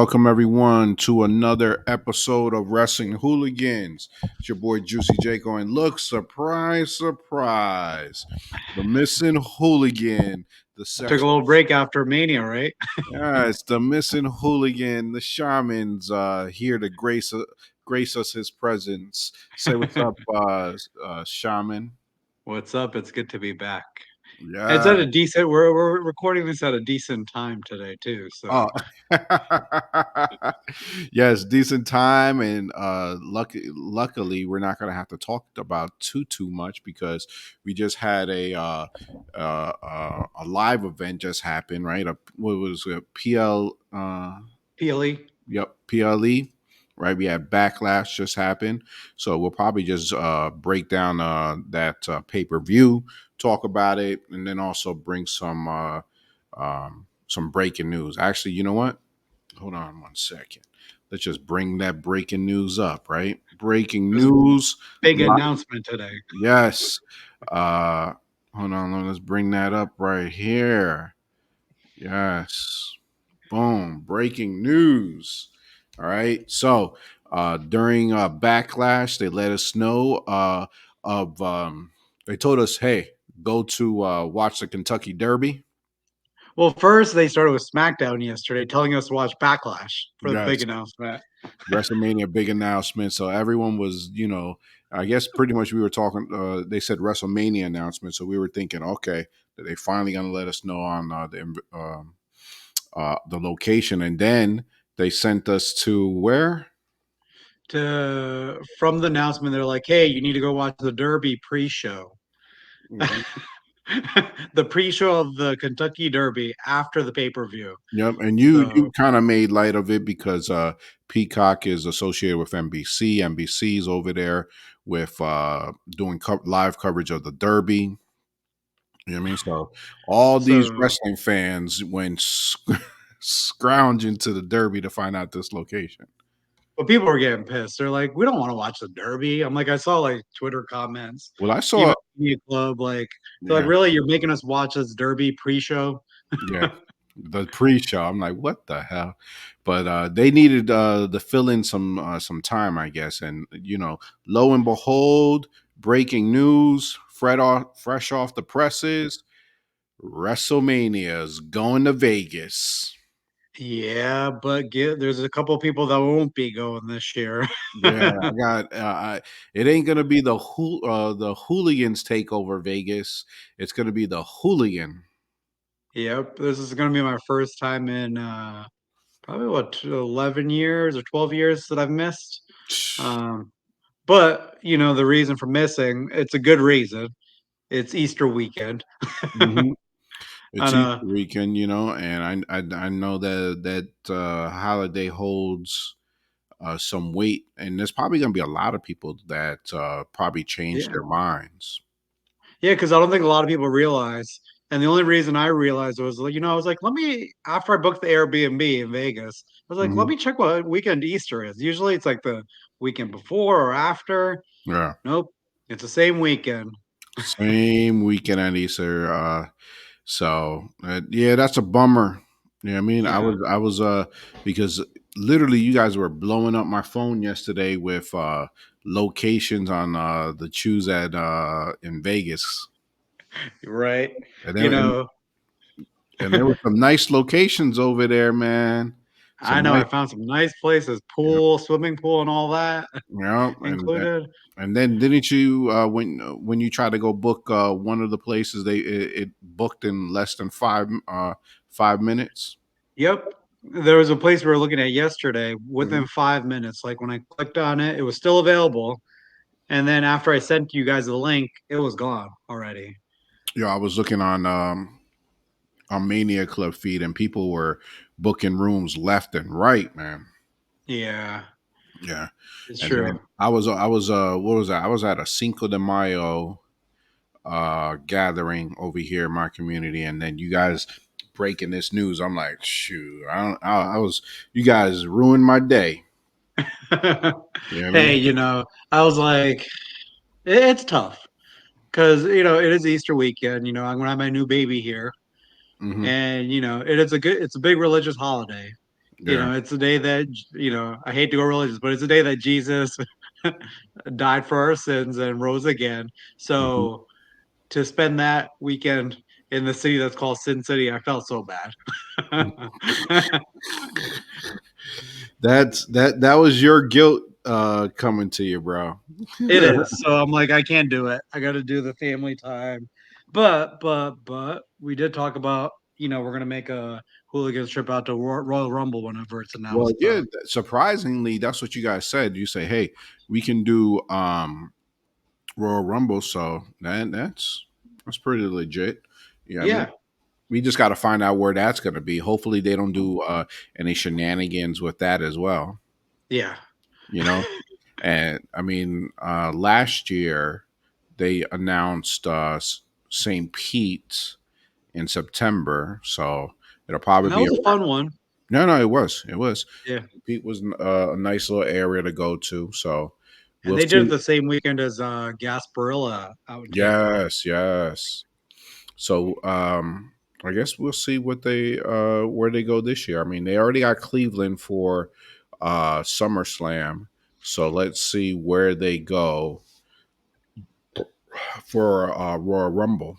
welcome everyone to another episode of Wrestling Hooligans. It's your boy Juicy J going, look, surprise, surprise. The missing hooligan, the I took a section. little break after Mania, right? Yeah, it's the missing hooligan, the shamans here to grace us his presence. Say what's up, shaman. What's up? It's good to be back. It's Yeah. at a decent. We're recording this at a decent time today too. Oh, So yes, decent time, and luckily, we're not going to have to talk about too much because we just had a live event just happen, right? What was it? PLE. Yep, PLE, right? We had Backlash just happen, so we'll probably just break down that pay-per-view, talk about it, and then also bring some breaking news. Actually, you know what? Hold on one second. Let's just bring that breaking news up, right? Breaking There's a news. big announcement today. Yes. Uh Hold on, let's bring that up right here. Yes. Boom. Breaking news. All right. So during Backlash, they let us know of they told us, hey, go to watch the Kentucky Derby. Well, first they started with SmackDown yesterday, telling us to watch Backlash for the big Yes. announcement. Wrestlemania big announcement. So everyone was, I guess pretty much we were talking. They said Wrestlemania announcement, so we were thinking, okay, that they finally going to let us know on the location, and then they sent us to where? From the announcement, they're like, "Hey, you need to go watch the Derby pre-show." Mhm. The pre-show of the Kentucky Derby after the pay-per-view. Yep, and you So kind of made light of it because Peacock is associated with NBC. NBC's over there with doing live coverage of the Derby. You know what I mean? So all these so wrestling fans went scrounging to the Derby to find out this location. But people were getting pissed. They're like, "We don't want to watch the Derby." I'm like, I saw like Twitter comments, Well, I even saw, Media Club, like they're like, yeah, "Really, you're making us watch this Derby pre-show?" yeah, the pre-show. I'm like, what the hell? But they needed to fill in some time, I guess. And lo and behold, breaking news, fresh off the presses, WrestleMania's going to Vegas. Yeah, but there's a couple people that won't be going this year. Yeah, I got. It ain't gonna be the hooligans take over Vegas. It's gonna be the hooligan. Yep, this is gonna be my first time in probably what 11 years or 12 years that I've missed. Um, but the reason for missing, it's a good reason. It's Easter weekend. Hmm. It's And Easter weekend, and I know that holiday holds some weight, and there's probably gonna be a lot of people that probably change yeah. their minds. Yeah, because I don't think a lot of people realize. And the only reason I realized was like, I was like, let me after I booked the Airbnb in Vegas, I was like, let Hmm. me check what weekend Easter is. Usually it's like the weekend before or after. Yeah, Nope. It's the same weekend. same weekend at Easter. So yeah, that's a bummer. Yeah, I mean, I Yeah. was I was because literally you guys were blowing up my phone yesterday with locations on the choose at in Vegas, Right. and You then know, there were some nice locations over there, man. I Some know I nice, found some nice places, yeah, pool, swimming pool, and all that yeah, included. and then didn't you when you tried to go book one of the places it booked in less than 5 minutes. Yep. There was a place we were looking at yesterday Mhm. within 5 minutes. Like when I clicked on it, it was still available. And then after I sent you guys the link, it was gone already. Yeah, I was looking on Mania Club feed, and people were booking rooms left and right, man. Yeah, Yeah, it's and true. then I was what was that? I was at a Cinco de Mayo gathering over here in my community, and then you guys breaking this news. I'm like, shoot, I don't. I was you guys ruined my day. You know what I Hey, mean? I was like, it's tough because it is Easter weekend. I'm gonna have my new baby here, Hmm. and it's a big religious holiday. Yeah. It's a day that I hate to go religious, but it's a day that Jesus died for our sins and rose again. Mhm. So to spend that weekend in the city that's called Sin City, I felt so bad. That was your guilt coming to you, bro. It is. So I'm like, I can't do it. I got to do the family time. But we did talk about, we're gonna make a hooligans trip out to Royal Rumble whenever it's Well, announced. yeah, surprisingly, that's what you guys said. You say, "Hey, we can do Royal Rumble," so that's pretty legit. Yeah, I mean, Yeah, we just got to find out where that's going to be. Hopefully, they don't do any shenanigans with that as well. yeah. You know, and I mean, last year they announced St. Pete in September, so it'll probably And that be was a around. fun one. No, it was. Yeah. Pete was a nice little area to go to, so And we'll they did it see. the same weekend as Gasparilla out in Tampa. Yes, yes. So I guess we'll see what they where they go this year. I mean, they already got Cleveland for SummerSlam, so let's see where they go for Royal Rumble.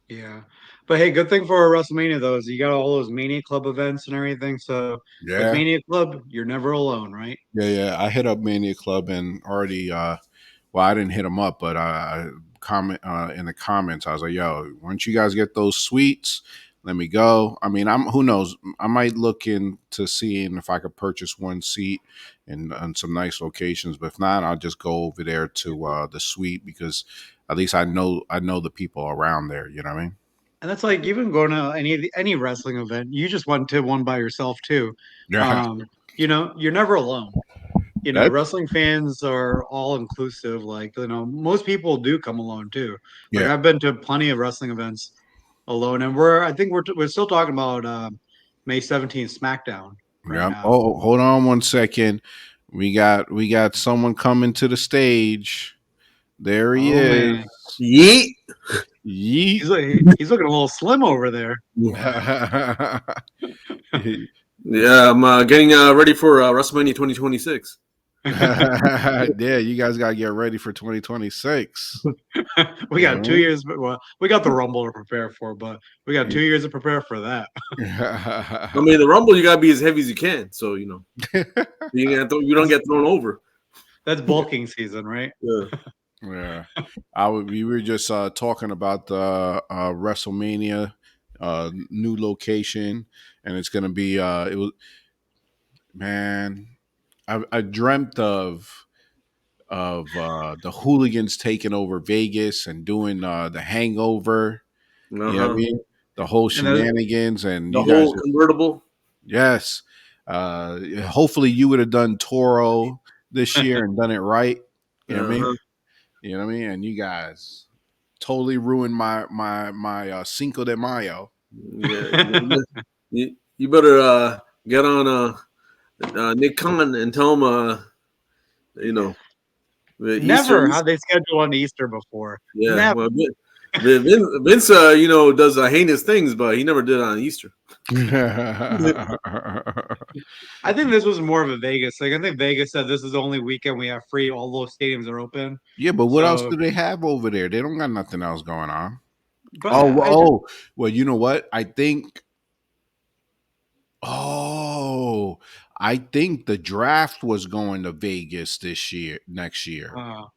Yeah. But hey, good thing for WrestleMania though is you got all those Mania Club events and everything. So with Yeah, Mania Club, you're never alone, right? yeah. I hit up Mania Club and already. Well, I didn't hit them up, but I comment in the comments. I was like, "Yo, once you guys get those suites, let me go." I mean, I'm who knows? I might look into seeing if I could purchase one seat in some nice locations. But if not, I'll just go over there to the suite because at least I know the people around there. You know what I mean? And that's like even going to any wrestling event, you just went to one by yourself too. Yeah, Um, you're never alone. that's Wrestling fans are all inclusive. Like, most people do come alone too. Like yeah, I've been to plenty of wrestling events alone, and I think we're still talking about May 17th SmackDown right yeah. now. Oh, hold on one second. We got someone coming to the stage. There he Oh is. man, Yeet. Yeet. he's looking a little slim over there. Yeah, I'm getting ready for WrestleMania 2026. Yeah, you guys gotta get ready for 2026. We You know got what 2 years, but well, we got the Rumble to prepare for, but we got I 2 years to prepare for that. I mean, the Rumble, you gotta be as heavy as you can, so you don't get thrown over. That's bulking season, right? Yeah. Yeah, we were just talking about the WrestleMania new location, and it's gonna be it was man. I dreamt of the hooligans taking over Vegas and doing the Hangover. Uh You know what I huh. mean? The whole And then shenanigans, and The you guys whole convertible. yes. Hopefully you would have done Toro this year and done it right. You know what I Uh mean? huh. You know what I mean? And you guys totally ruined my Cinco de Mayo. Yeah. You better get on Nick Khan and tell him you know Easter. never had they scheduled on Easter before. Yeah. Never. Well, Vince does heinous things, but he never did it on Easter. I think this was more of a Vegas thing. I think Vegas said this is the only weekend we have free. All those stadiums are open. Yeah, but what else So, do they have over there? They don't got nothing else going on. but Oh, I just well, you know what? Oh, I think the draft was going to Vegas this year, next year. so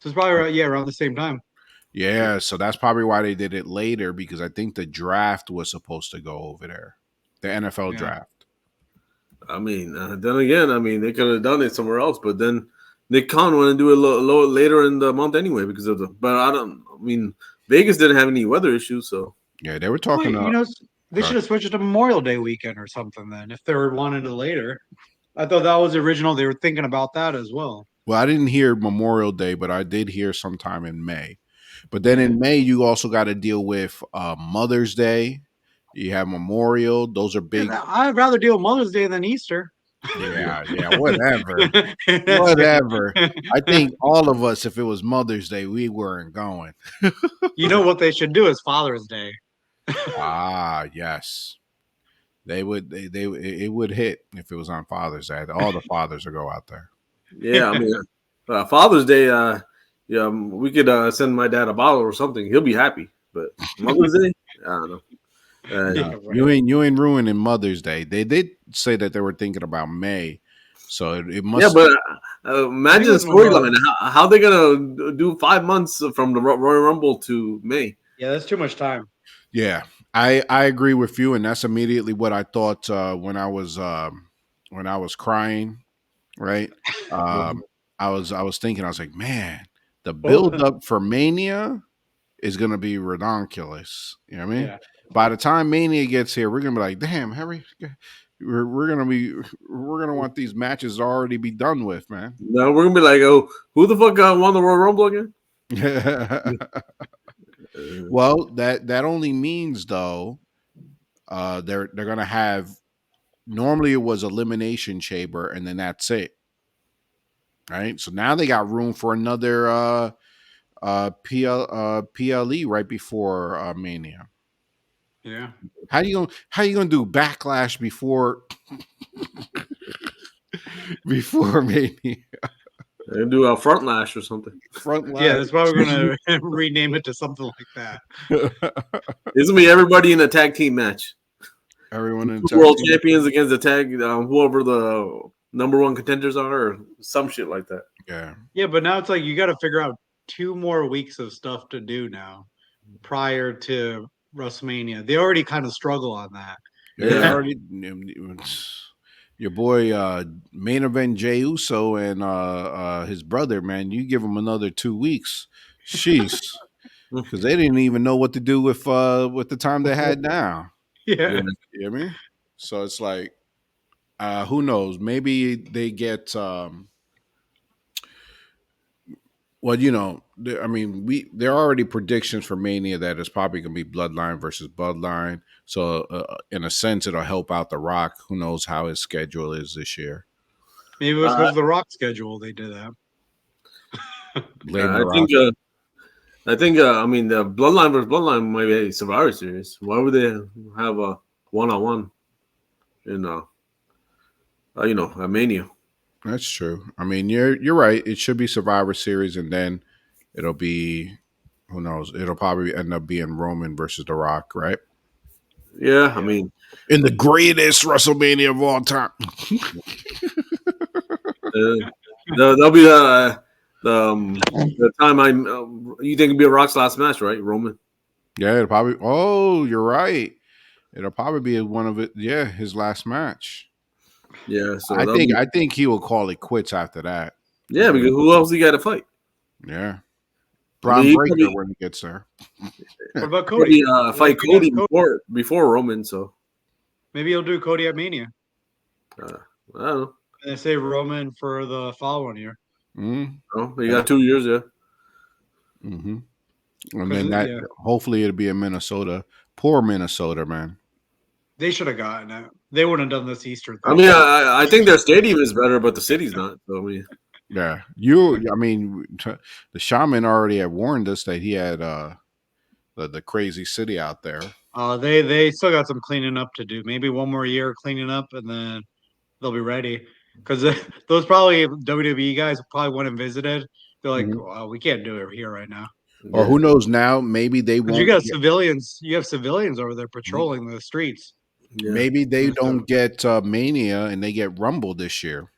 it's probably around the same time. Yeah, so that's probably why they did it later because I think the draft was supposed to go over there, the NFL Yeah. draft. I mean, then again, I mean, they could have done it somewhere else, but then Nick Khan wanted to do it a little later in the month anyway because of the. But I don't. I mean, Vegas didn't have any weather issues, so Yeah, they were Well, talking. they should have switched it to Memorial Day weekend or something then if they were wanting it later. I thought that was original. They were thinking about that as well. Well, I didn't hear Memorial Day, but I did hear sometime in May. But then Yeah. in May, you also got to deal with Mother's Day. You have Memorial; those are Yeah, big. I'd rather deal Mother's Day than Easter. Yeah, yeah, whatever. Whatever. I think all of us, if it was Mother's Day, we weren't going. You know what they should do is Father's Day. Ah, yes. it would hit if it was on Father's Day. All the fathers would go out there. Yeah, I mean, Father's Day, yeah, we could send my dad a bottle or something. He'll be happy. But Mother's Day, I don't know. Yeah, No, right. you ain't ruining Mother's Day. They did say that they were thinking about May, so it Yeah, must. but I think imagine it the was Memorial. storyline. How they gonna do 5 months from the Royal Rumble to May? Yeah, that's too much time. Yeah, I agree with you, and that's immediately what I thought when I was crying. Right, I was thinking, I was like, man, the build Well, up for Mania is gonna be redonkulous. You know what I mean? yeah. By the time Mania gets here, we're gonna be like, damn, Harry, we're gonna want these matches to already be done with, man. No, we're gonna be like, oh, who the fuck won the Royal Rumble again? Well, that only means though, they're gonna have. Normally, it was elimination chamber, and then that's it. Right. So now they got room for another PLE right before Mania. Yeah. How you gonna do backlash before before Mania? They're gonna do a front lash or something. Front Yeah, lash. that's why we're gonna rename it to something like that. It's gonna be everybody in a tag team match. Everyone in Two world tag team. champions against the tag, whoever the number one contenders are, or some shit like that. Yeah. Yeah, but now it's like you got to figure out 2 more weeks of stuff to do now prior to WrestleMania. They already kind of struggle on that. Yeah, they Yeah. already your boy main event Jey Uso and his brother, man, you give them another 2 weeks. Sheesh. Because they didn't even know what to do with the time they had now. Yeah. You know what I mean? So it's like who knows? Maybe they get well, I mean, there are already predictions for Mania that it's probably going to be Bloodline versus Bloodline. So, in a sense, it'll help out The Rock. Who knows how his schedule is this year? Maybe it was because of the Rock schedule they did that. Blame I The Rock. think. I think. I mean, the Bloodline versus Bloodline might be a Survivor Series. Why would they have a one-on-one in a Mania? That's true. I mean, you're right. It should be Survivor Series, and then it'll be who knows. It'll probably end up being Roman versus The Rock, right? Yeah, I mean, In the greatest WrestleMania of all time. that'll be the time you think it'll be a Rock's last match, right, Roman? Yeah, it'll probably. Oh, you're right. It'll probably be one of it. Yeah, his last match. Yeah, so I think he will call it quits after that. yeah, because who else he got to fight? Yeah, I Braun mean, he Breaker probably, when he gets there. What about Cody? maybe, fight Maybe Cody that's Cody. before Roman. So Maybe he'll do Cody at Mania. I don't know. And they say Roman for the following year. Mm-hmm. Oh, you got 2 years, yeah. Mm-hmm. And then that Yeah. hopefully it'll be in Minnesota. Poor Minnesota, man. They should have gotten it. They wouldn't have done this Easter thing. I mean, I think their stadium is better, but the city's not. So I mean, Yeah, I mean, the shaman already had warned us that he had the crazy city out there. They still got some cleaning up to do. Maybe one more year cleaning up, and then they'll be ready. Because those probably WWE guys probably went and visited. They're like, Mhm. "Well, we can't do it here right now." Or who knows now? Maybe they 'Cause won't. you got civilians. You have civilians over there patrolling the streets. yeah. Maybe they And stuff. don't get Mania and they get Rumble this year.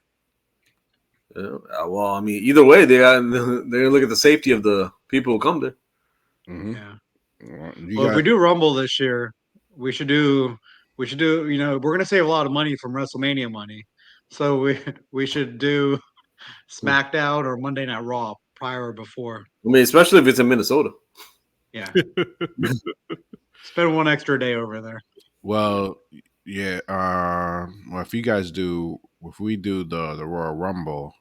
Well, I mean, either way, they're gonna look at the safety of the people who come there. Mm-hmm. Yeah. You Well, if got we do Rumble this year, we should do. We're gonna save a lot of money from WrestleMania money, so we should do SmackDown or Monday Night Raw prior or before. I mean, especially if it's in Minnesota. Yeah. Spend one extra day over there. well, yeah. Well, if we do the Royal Rumble,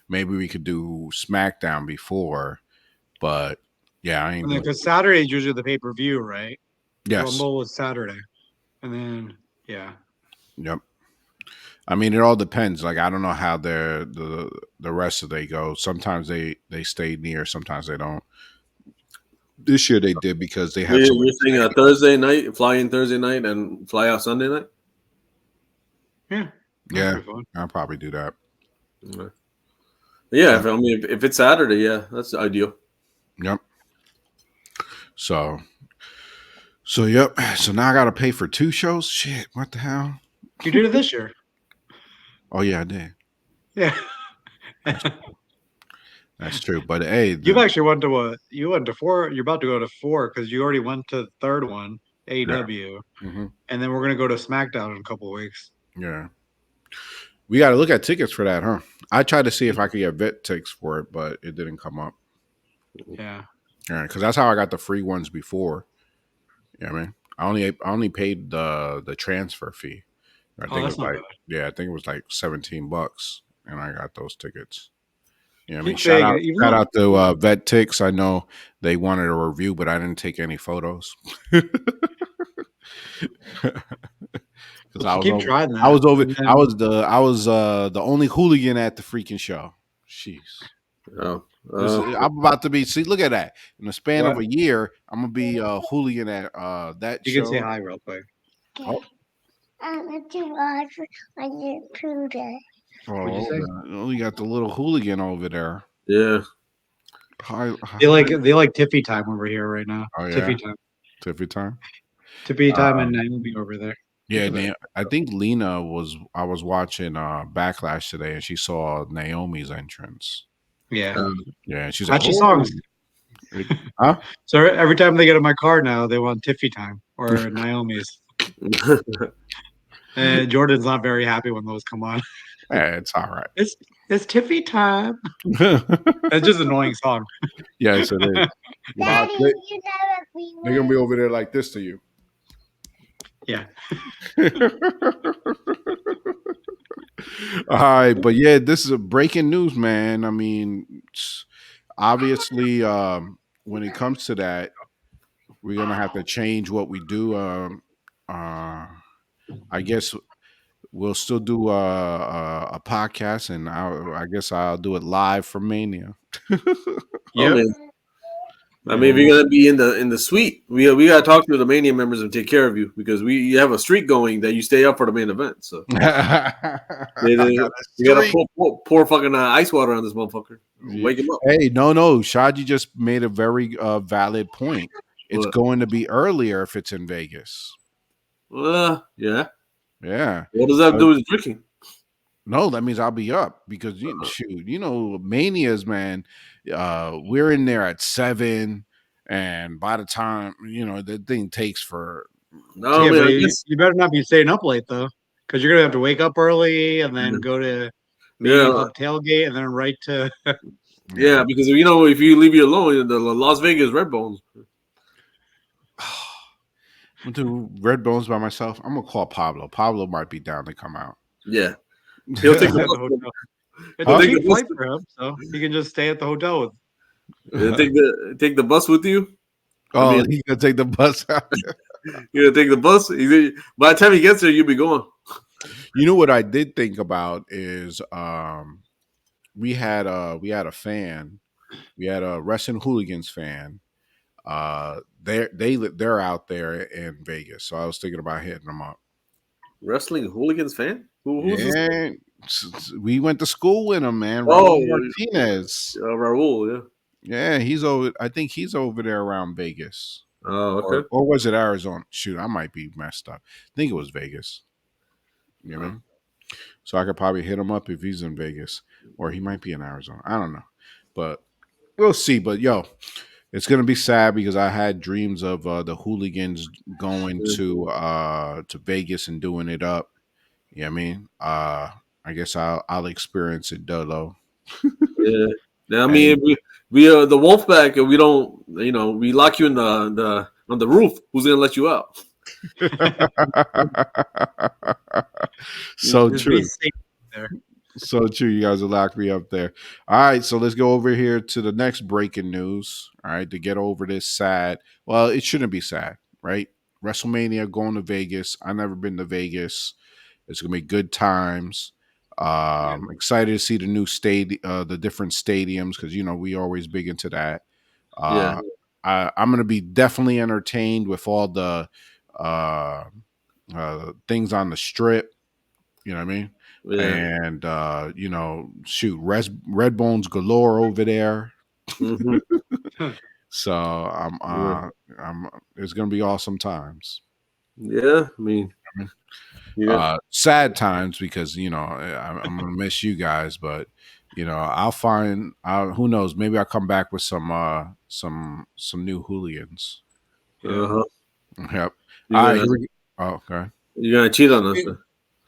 maybe we could do SmackDown before. But yeah, I ain't doing. Because Saturday is usually the pay-per-view, right? Yes. Rumble was Saturday. And then Yep. I mean, it all depends. Like, I don't know how the rest of they go. Sometimes they stay near. Sometimes they don't. This year they did because they had so You're saying a Thursday night, fly in Thursday night, and fly out Sunday night. Yeah, that's Yeah, pretty fun. I'll probably do that. Yeah, Yeah. if it's Saturday, yeah, that's ideal. Yep. So yep. So now I gotta pay for 2 shows. Shit, what the hell? You did it this year. Oh yeah, I did. Yeah. That's true. But hey, You've actually went to what? You went to 4. You're about to go to 4 because you already went to the third one, yeah. AEW, Hmm. and then we're gonna go to SmackDown in a couple of weeks. Yeah. We got to look at tickets for that, huh? I tried to see if I could get vet tickets for it, but it didn't come up. Yeah. Yeah, because that's how I got the free ones before. Yeah, man. I only paid the transfer fee. I Oh, think it that's was not like bad. I think it was like $17, and I got those tickets. You know what I mean? Keep saying it, even Shout though out to Vet Tix. I know they wanted a review, but I didn't take any photos. Because I was keep over trying that, and I then was the only hooligan at the freaking show. Jeez. Oh, I'm about to be. See, look at that. In the span of what? a year, I'm gonna be a hooligan at that You can say show. hi real quick. Oh, What'd you oh, say? we got the little hooligan over there. yeah. Hi, They hi. like Tiffy time over here right now. Oh Tiffy yeah, time. Tiffy time. Tiffy time and Um, Naomi over there. yeah, Together. I think Lena was. I was watching Backlash today, and she saw Naomi's entrance. Yeah. Yeah, and she's like, Catchy "Oh, songs. huh?" So every time they get in my car now, they want Tiffy time or Naomi's. And Jordan's not very happy when those come on. Yeah, it's all right. It's it's Tiffy time. It's just an annoying song. Yes, it is. Watch it. They're gonna be over there like this to you. Yeah. All right, but yeah, this is a breaking news, man. I mean, obviously, when it comes to that, we're gonna have to change what we do. I guess we'll still do a podcast, and I guess I'll do it live from Mania. Oh Yep. man. I mean, if Yeah. you're gonna be in the suite, we gotta talk to the Mania members and take care of you because you have a streak going that you stay up for the main event. So I got a you gotta streak. pour fucking ice water on this motherfucker. Yeah. Wake him up. Hey, no. Shaji just made a very valid point. It's What? going to be earlier if it's in Vegas. Yeah. Yeah. What does that So do with drinking? no, that means I'll be up because manias, man. We're in there at 7, and by the time the thing takes for No, Yeah, man. but I guess. you better not be staying up late though, because you're gonna have to wake up early and then go to maybe Yeah, the tailgate and then right to. yeah. yeah. Because if you leave you alone, the Las Vegas Red Bones. I'm gonna do Red Bones by myself. I'm gonna call Pablo. Pablo might be down to come out. Yeah, he'll take Stay the at the bus. hotel. It's He'll a Huh? take the cheap bus. flight for him, so he can just stay at the hotel with. He'll take the bus with you. I Oh, mean, he's gonna take the bus out. you're gonna take the bus. By the time he gets there, you'll be gone. You know what I did think about is we had a fan, we had a Wrestling Hooligans fan. They're out there in Vegas, so I was thinking about hitting them up. Wrestling Hooligans fan? Who's this? Yeah, we went to school with him, man. Raul Oh, Martinez. Raul. Yeah. Yeah, he's over. I think he's over there around Vegas, Oh, or okay. was it Arizona? Shoot, I might be messed up. I think it was Vegas. You know what I mean? So I could probably hit him up if he's in Vegas, or he might be in Arizona. I don't know, but we'll see. But yo, it's gonna be sad because I had dreams of the hooligans going to Vegas and doing it up. You know what I mean? I guess I'll experience it dolo. Yeah. Now, I And mean, we the Wolfpack, and we don't, we lock you in the on the roof. Who's gonna let you out? so Just be true. safe there. So true. You guys will lock me up there. All right. So let's go over here to the next breaking news. All right. To get over this sad. Well, it shouldn't be sad, right? WrestleMania going to Vegas. I've never been to Vegas. It's gonna be good times. Excited to see the new the different stadiums because we always big into that. Yeah. Uh, I'm gonna be definitely entertained with all the uh, things on the strip. You know what I mean? Yeah. And shoot, red bones galore over there. Hmm. So Yeah. I'm it's gonna be awesome times. Yeah. I mean, yeah. Sad times because I'm gonna miss you guys, but I'll find out. Who knows? Maybe I'll come back with some new hooligans. Yeah. Uh-huh. Yep. All You're right. gonna Here we go. Oh, okay. you're gonna cheat on us. Then.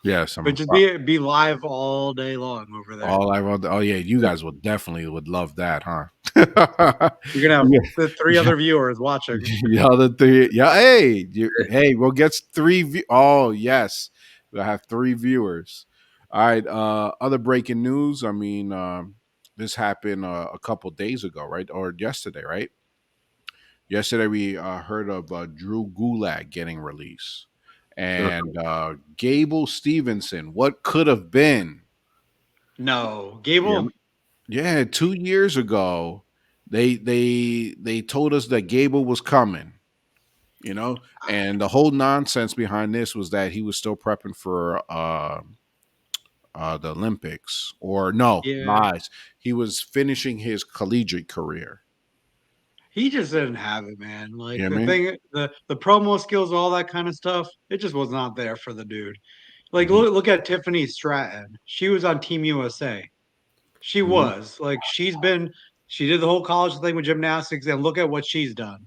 Yes, But I'm. just be live all day long over there. All I want. Oh yeah, you guys would definitely would love that, huh? You're gonna have Yeah. the three other viewers watching. Yeah, the three. Yeah, hey, we'll get three. Oh yes, we'll have three viewers. All right. Other breaking news. I mean, this happened a couple days ago, right, or yesterday, right? Yesterday we heard of Drew Gulak getting released, Uh, and Gable Stevenson. What could have been? No, yeah. Gable. Yeah, 2 years ago, they told us that Gable was coming. And the whole nonsense behind this was that he was still prepping for the Olympics, or no, Yeah, lies. He was finishing his collegiate career. he just didn't have it, man. You Like know what the I mean? thing, the promo skills, all that kind of stuff, it just was not there for the dude. Like Mhm, look at Tiffany Stratton. She was on Team USA. She mhm, was like she did the whole college thing with gymnastics, and look at what she's done.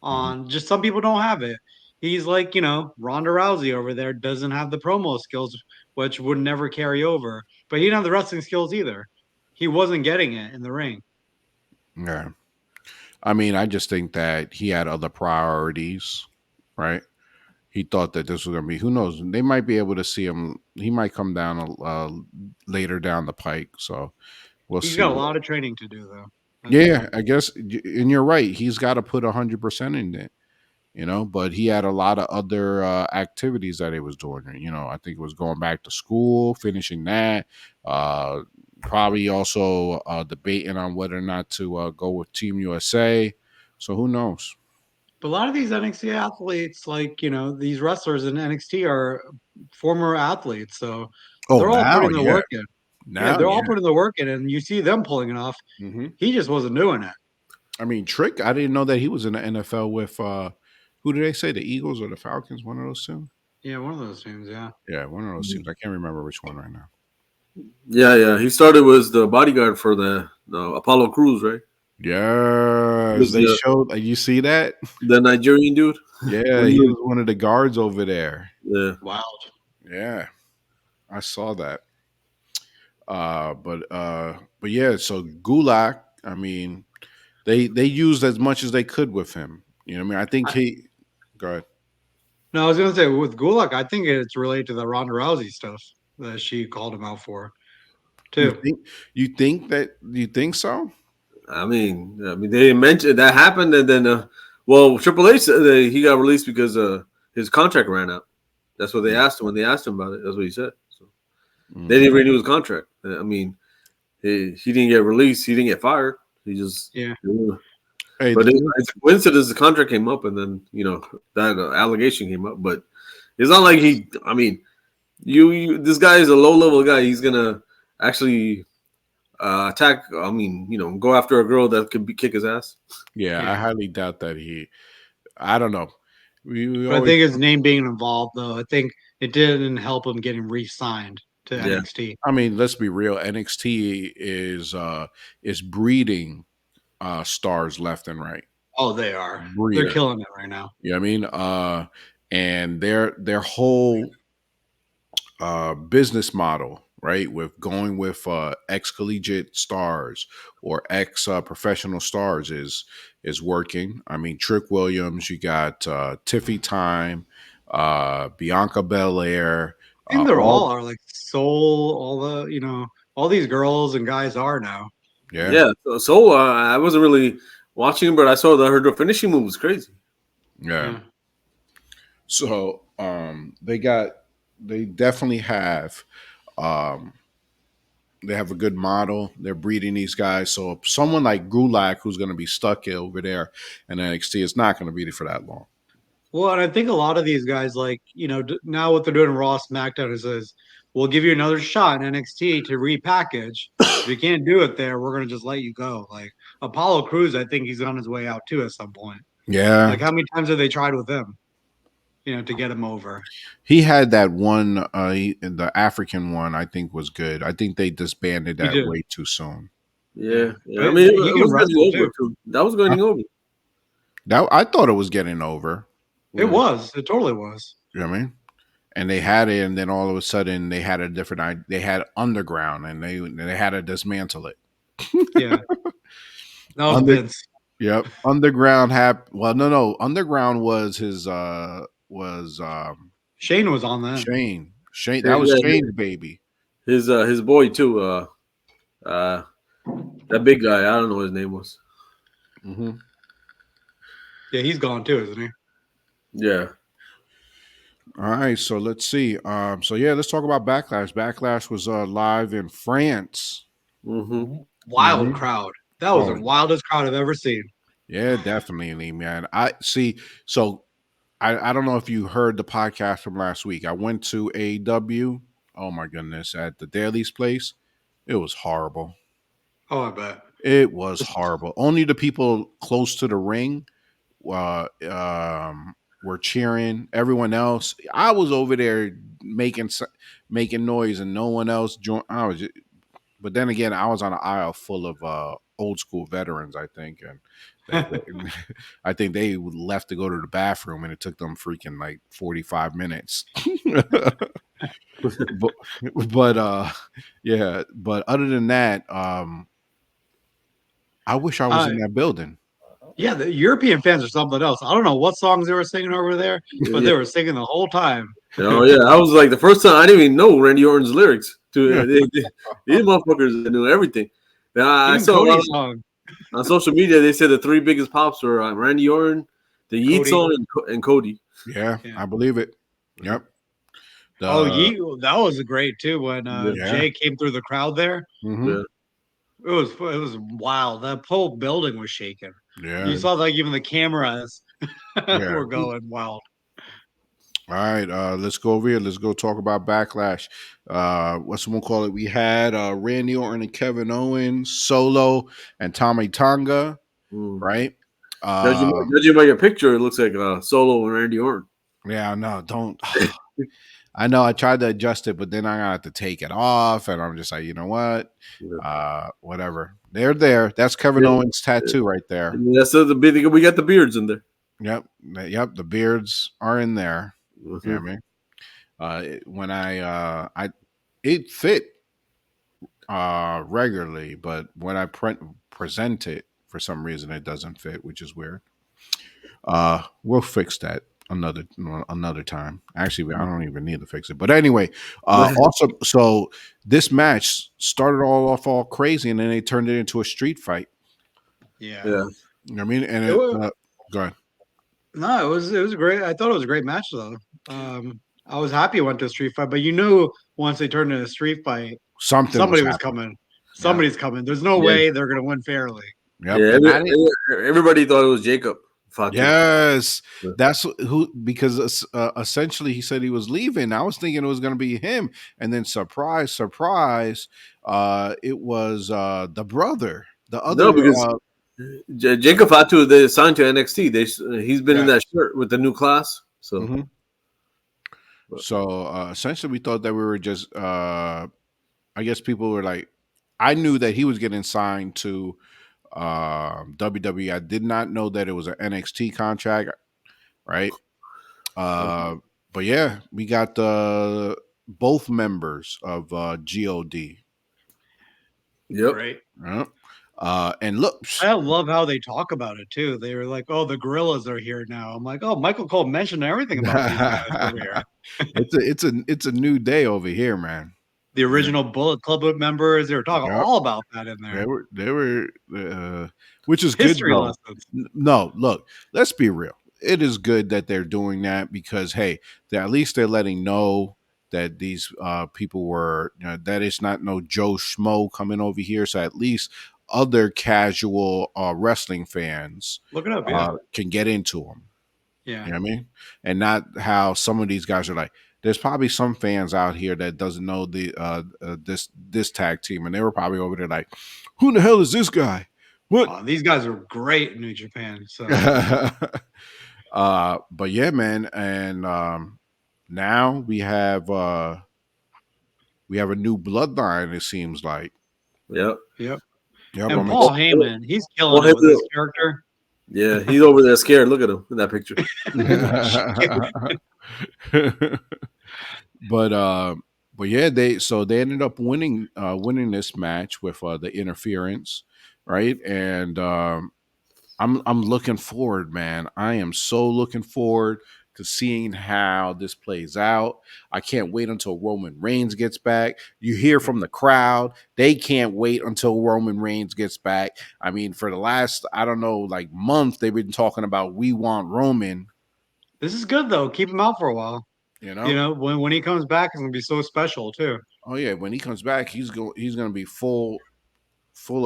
mhm. On just some people don't have it. He's like Ronda Rousey over there doesn't have the promo skills, which would never carry over. But he didn't have the wrestling skills either. He wasn't getting it in the ring. Yeah. I mean, I just think that he had other priorities, right? He thought that this was going to be, who knows? They might be able to see him. He might come down later down the pike. So we'll He's see. got a lot of training to do, though. That's the Yeah, thing. I guess, and you're right. He's got to put 100% in it, but he had a lot of other activities that he was doing. I think it was going back to school, finishing that, uh, probably also debating on whether or not to go with Team USA. So who knows? But a lot of these NXT athletes, like these wrestlers in NXT, are former athletes, so Oh, they're all now, putting the yeah. work in. Yeah, Now, they're all yeah. putting the work in, and you see them pulling it off. Hmm. He just wasn't doing it. I mean, Trick, I didn't know that he was in the NFL with, who did they say, the Eagles or the Falcons? One of those two? Yeah, one of those teams. Yeah. Yeah, one of those teams. I can't remember which one right now. Yeah, yeah. He started was the bodyguard for the Apollo Crews, right? He Yes, was they showed. You see that? the Nigerian dude. Yeah, When he he was one of the guards over there. yeah. Wild. Yeah, I saw that. But yeah. So Gulak, I mean, they used as much as they could with him. You know what I mean? I think I, he. Go ahead. no, I was gonna say with Gulak, I think it's related to the Ronda Rousey stuff that she called him out for You too. think? You think so? I mean, they mentioned that happened, and then well, Triple H said that he got released because his contract ran out. That's what they asked him when they asked him about it. That's what he said. So they Mm-hmm. didn't renew his contract. I mean, he didn't get released. He didn't get fired. He just. Yeah. Hey, But it's a coincidence the contract came up, and then that allegation came up. But it's not like he. I mean, you this guy is a low level guy. He's gonna actually attack. I mean, go after a girl that could kick his ass. yeah, I Yeah. highly doubt that he. I don't know. We But I always. think his name being involved, though, I think it didn't help him getting re-signed to Yeah, NXT. I mean, let's be real. NXT is breeding stars left and right. Oh, they are. They're Breeder. killing it right now. You know what I mean? And their whole business model, right, with going with ex collegiate stars or ex professional stars is working. I mean, Trick Williams, you got Tiffy Time, Bianca Belair, I think they're all all are like soul. All all these girls and guys are now. yeah, yeah. So I wasn't really watching him, but I saw that her finishing move was crazy. yeah. Yeah. So they definitely have um they have a good model. They're breeding these guys. So someone like Gulak, who's going to be stuck over there in NXT, is not going to be there for that long. Well, and I think a lot of these guys, like now, what they're doing in Raw, SmackDown is we'll give you another shot in NXT to repackage. If you can't do it there, we're gonna just let you go. Like Apollo Crews, I think he's on his way out too at some point. Yeah, Like how many times have they tried with him? To get him over. he had that one. The African one, I think, was good. I think they disbanded He that did. way too soon. Yeah, But I mean, he it can was getting wrestle over too. too. That was getting over. That I thought it was getting over. It Yeah. was. It totally was. You know what I mean? And they had it, and then all of a sudden they had a different. They had underground, and they had to dismantle it. Yeah. That was Under, Vince. yep, underground Well, no, underground was his. Was Shane was on then. Shane? Shane, that was Yeah, Shane's baby. his boy too. Uh, that big guy. I don't know what his name was. Mm-hmm. Yeah, he's gone too, isn't he? Yeah. All right, so let's see. So yeah, let's talk about Backlash. Backlash was live in France. Mm-hmm. Wild Mhm. crowd. That was the Oh, wildest crowd I've ever seen. yeah, definitely, man. I see. So I don't know if you heard the podcast from last week. I went to AEW. Oh my goodness, at the Daly's place. It was horrible. Oh, I bet. It was horrible. Only the people close to the ring were cheering. Everyone else, I was over there making noise, and no one else joined. But then again, I was on an aisle full of old school veterans. I think, and I think they left to go to the bathroom, and it took them freaking like 45 minutes. but yeah. But other than that, I wish I was Uh, in that building. yeah, the European fans are something else. I don't know what songs they were singing over there, but Yeah. they were singing the whole time. Oh yeah, I was like the first time I didn't even know Randy Orton's lyrics. Yeah. These motherfuckers knew everything. Yeah, I Even saw a lot Cody's song. on social media. They said the three biggest pops were Randy Orton, the Yeet Cody. song, and Cody. Yeah, Yeah. I believe it. Yep. Oh, that was great too when Yeah. Jay came through the crowd there. Mm-hmm. Yeah. It was wild. That whole building was shaking. You Yeah. saw like even the cameras Yeah. were going wild. All right, let's go over here. Let's go talk about Backlash. What's someone call it? We had Randy Orton and Kevin Owens, Solo, and Tommy Tonga, Mm. right? Judging by your picture, it looks like Solo and Randy Orton. Yeah, no, don't. I know I tried to adjust it, but then I got to take it off, and I'm just like, you know what? Yeah. Whatever. They're there. That's Kevin Yeah. Owens' tattoo right there. And that's the big. We got the beards in there. Yep. Yep. The beards are in there. Mm-hmm. You know what I mean? When it fit regularly, but when I present it, for some reason it doesn't fit, which is weird. We'll fix that another time. Actually, I don't even need to fix it. But anyway, also, so this match started all crazy, and then they turned it into a street fight. Yeah. Yeah. You know what I mean? And go ahead. No, it was great. I thought it was a great match though. I was happy it went to a street fight, but you knew once they turned into a street fight, somebody was coming. Somebody's coming. There's no way they're gonna win fairly. Yep. Yeah, everybody thought it was Jacob. Yes, that's who, because essentially he said he was leaving. I was thinking it was going to be him, and then surprise, it was the brother, the other. No, because Jacob Fatu, they signed to NXT. He's been in that shirt with the new class. So, essentially, we thought that we were just. I guess people were like, I knew that he was getting signed to WWE. I did not know that it was an NXT contract, right? But yeah, we got both members of God. yep. Right. And look, I love how they talk about it too. They were like, "Oh, the gorillas are here now." I'm like, "Oh, Michael Cole mentioned everything about these guys over here." it's a new day over here, man. The original Bullet Club members, they were talking all about that in there. They were, which is History good though. lessons. No, look, let's be real. It is good that they're doing that because hey, at least they're letting know that these people were that it's not no Joe Schmo coming over here. So at least other casual wrestling fans Look it up, can get into them. yeah. You know what I mean? And not how some of these guys are like, there's probably some fans out here that doesn't know the this tag team, and they were probably over there like, "Who the hell is this guy? What?" Oh, these guys are great in New Japan. So But yeah, man, and now we have a new bloodline. It seems like. Yep. yep. Yep, And I'm Paul excited. Heyman, he's killing it with his character. Yeah, he's over there scared. Look at him in that picture. but uh, but yeah, they ended up winning this match with the interference, right? And I'm looking forward, man. I am so looking forward to seeing how this plays out. I can't wait until Roman Reigns gets back. You hear from the crowd, they can't wait until Roman Reigns gets back. I mean, for the last, I don't know, like month, they've been talking about we want Roman, This is good though. Keep him out for a while. you You know? know, when he comes back, it's gonna be so special too. Oh yeah, when he comes back, he's gonna be full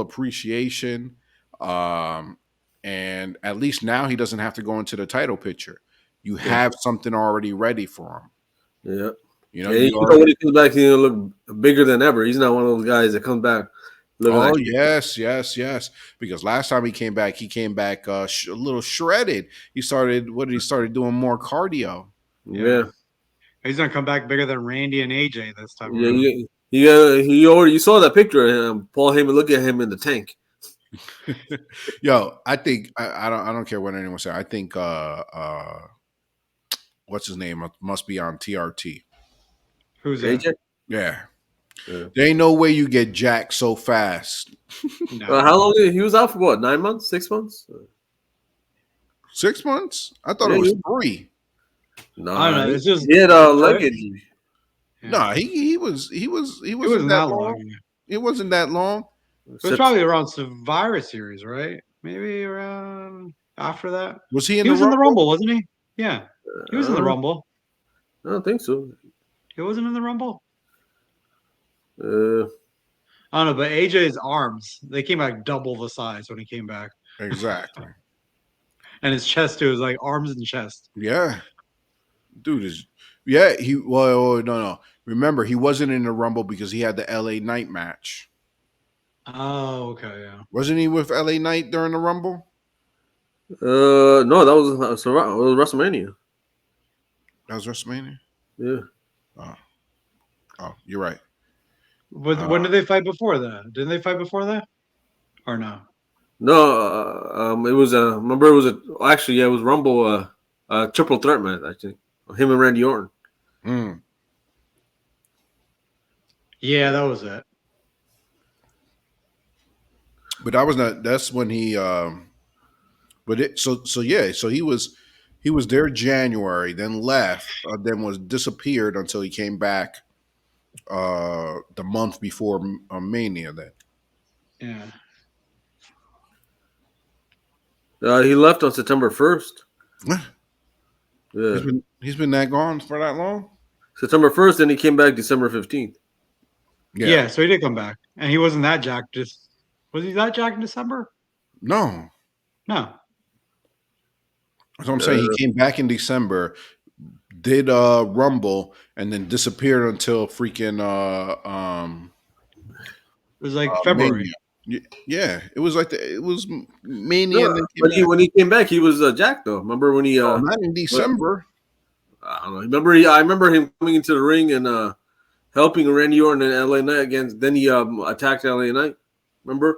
appreciation. Um, and at least now he doesn't have to go into the title picture. You Yeah. have something already ready for him. Yeah. You know, And you you know already. when he comes back, he's gonna look bigger than ever. He's not one of those guys that comes back looking Oh like yes. Because last time he came back a little shredded. He started. What did he started doing more cardio? Yeah. yeah, He's gonna come back bigger than Randy and AJ this time yeah. around. He already you saw that picture of him, Paul Heyman. Look at him in the tank. Yo, I think I don't care what anyone says. I think what's his name must be on TRT. Who's that? AJ. Yeah. Yeah. There ain't no way you get jacked so fast. No. How long he was out for? What 9 months, 6 months? 6 months? I thought Yeah, it was he- 3. I don't Nah, know. It's just he had a it's leg hurt. injury. Yeah. No, he It wasn't wasn't that that long. long. It wasn't that long. It was probably around Survivor Series, right? Maybe around after that. Was he in He the was in the Rumble? Rumble, wasn't he? Yeah. He was in the I Rumble. don't think so. He wasn't in the Rumble. Uh, I don't know, but AJ's arms, they came back double the size when he came back. Exactly. And his chest too was like arms and chest. Yeah. Dude is yeah, no. Remember, he wasn't in the Rumble because he had the LA Knight match. Oh, okay, yeah. Wasn't he with LA Knight during the Rumble? no, that was WrestleMania. That was WrestleMania? Yeah. Oh, you're right. When did they fight before that? Didn't they fight before that? Or no? No, it was remember it was actually yeah, it was Rumble triple threat match actually. Him and Randy Orton. Mm. Yeah, that was it. But that was not that's when he but it so yeah, so he was there January, then left, then was disappeared until he came back the month before Mania then. Yeah. He left on September 1st. What? Yeah. He's been that gone for that long? September 1st, then he came back December 15th. Yeah, so he did come back. And he wasn't that jacked. Just was he that jacked in December? No. No. That's what I'm saying. He came back in December, did Rumble, and then disappeared until freaking It was like February. Mania. Yeah, it was like it was Mania, No, and then but when he came back, he was jacked though. Remember when he not in December. I don't know. I remember him coming into the ring and helping Randy Orton and LA Knight against. Then he attacked LA Knight. Remember?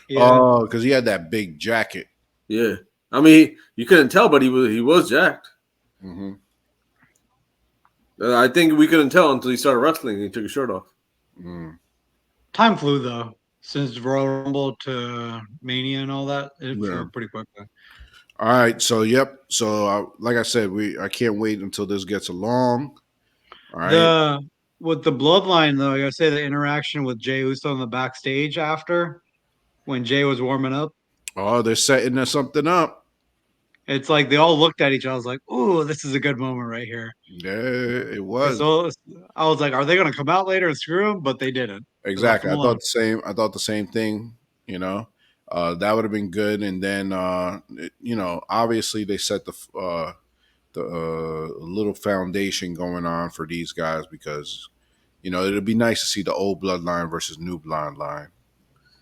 Yeah. Oh, because he had that big jacket. Yeah. I mean, you couldn't tell, but he was jacked. Mm-hmm. I think we couldn't tell until he started wrestling and he took his shirt off. Mm. Time flew though. Since Royal Rumble to Mania and all that, it Yeah. flew pretty quickly. All right, so yep. So like I said, I can't wait until this gets along. All right. With the bloodline though, I gotta say the interaction with Jey Uso in the backstage after when Jey was warming up, Oh, they're setting something up. it's like they all looked at each other. I was like, "Ooh, this is a good moment right here." Yeah, it was. So I was like, "Are they gonna come out later and screw him?" But they didn't. They left Exactly. him alone. I thought the same thing, you know. That would have been good. And then obviously they set little foundation going on for these guys because it'd be nice to see the old bloodline versus new bloodline.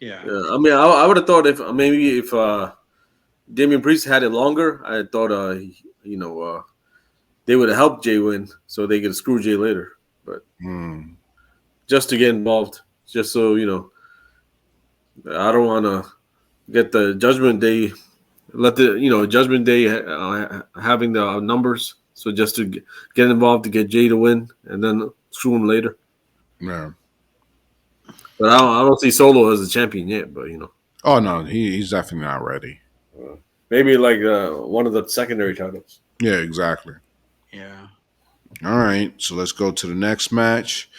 Yeah. Yeah, I mean, I would have thought if maybe if Damian Priest had it longer, I thought they would have helped Jay win so they could screw Jay later. But Hmm. just to get involved, just so I don't want to get the Judgment Day. Let the Judgment Day having the numbers, so just to get involved to get Jay to win, and then screw him later. Yeah. But I don't see Solo as a champion yet. But Oh no, he's definitely not ready. maybe like one of the secondary titles. Yeah, exactly. Yeah. All right, so let's go to the next match.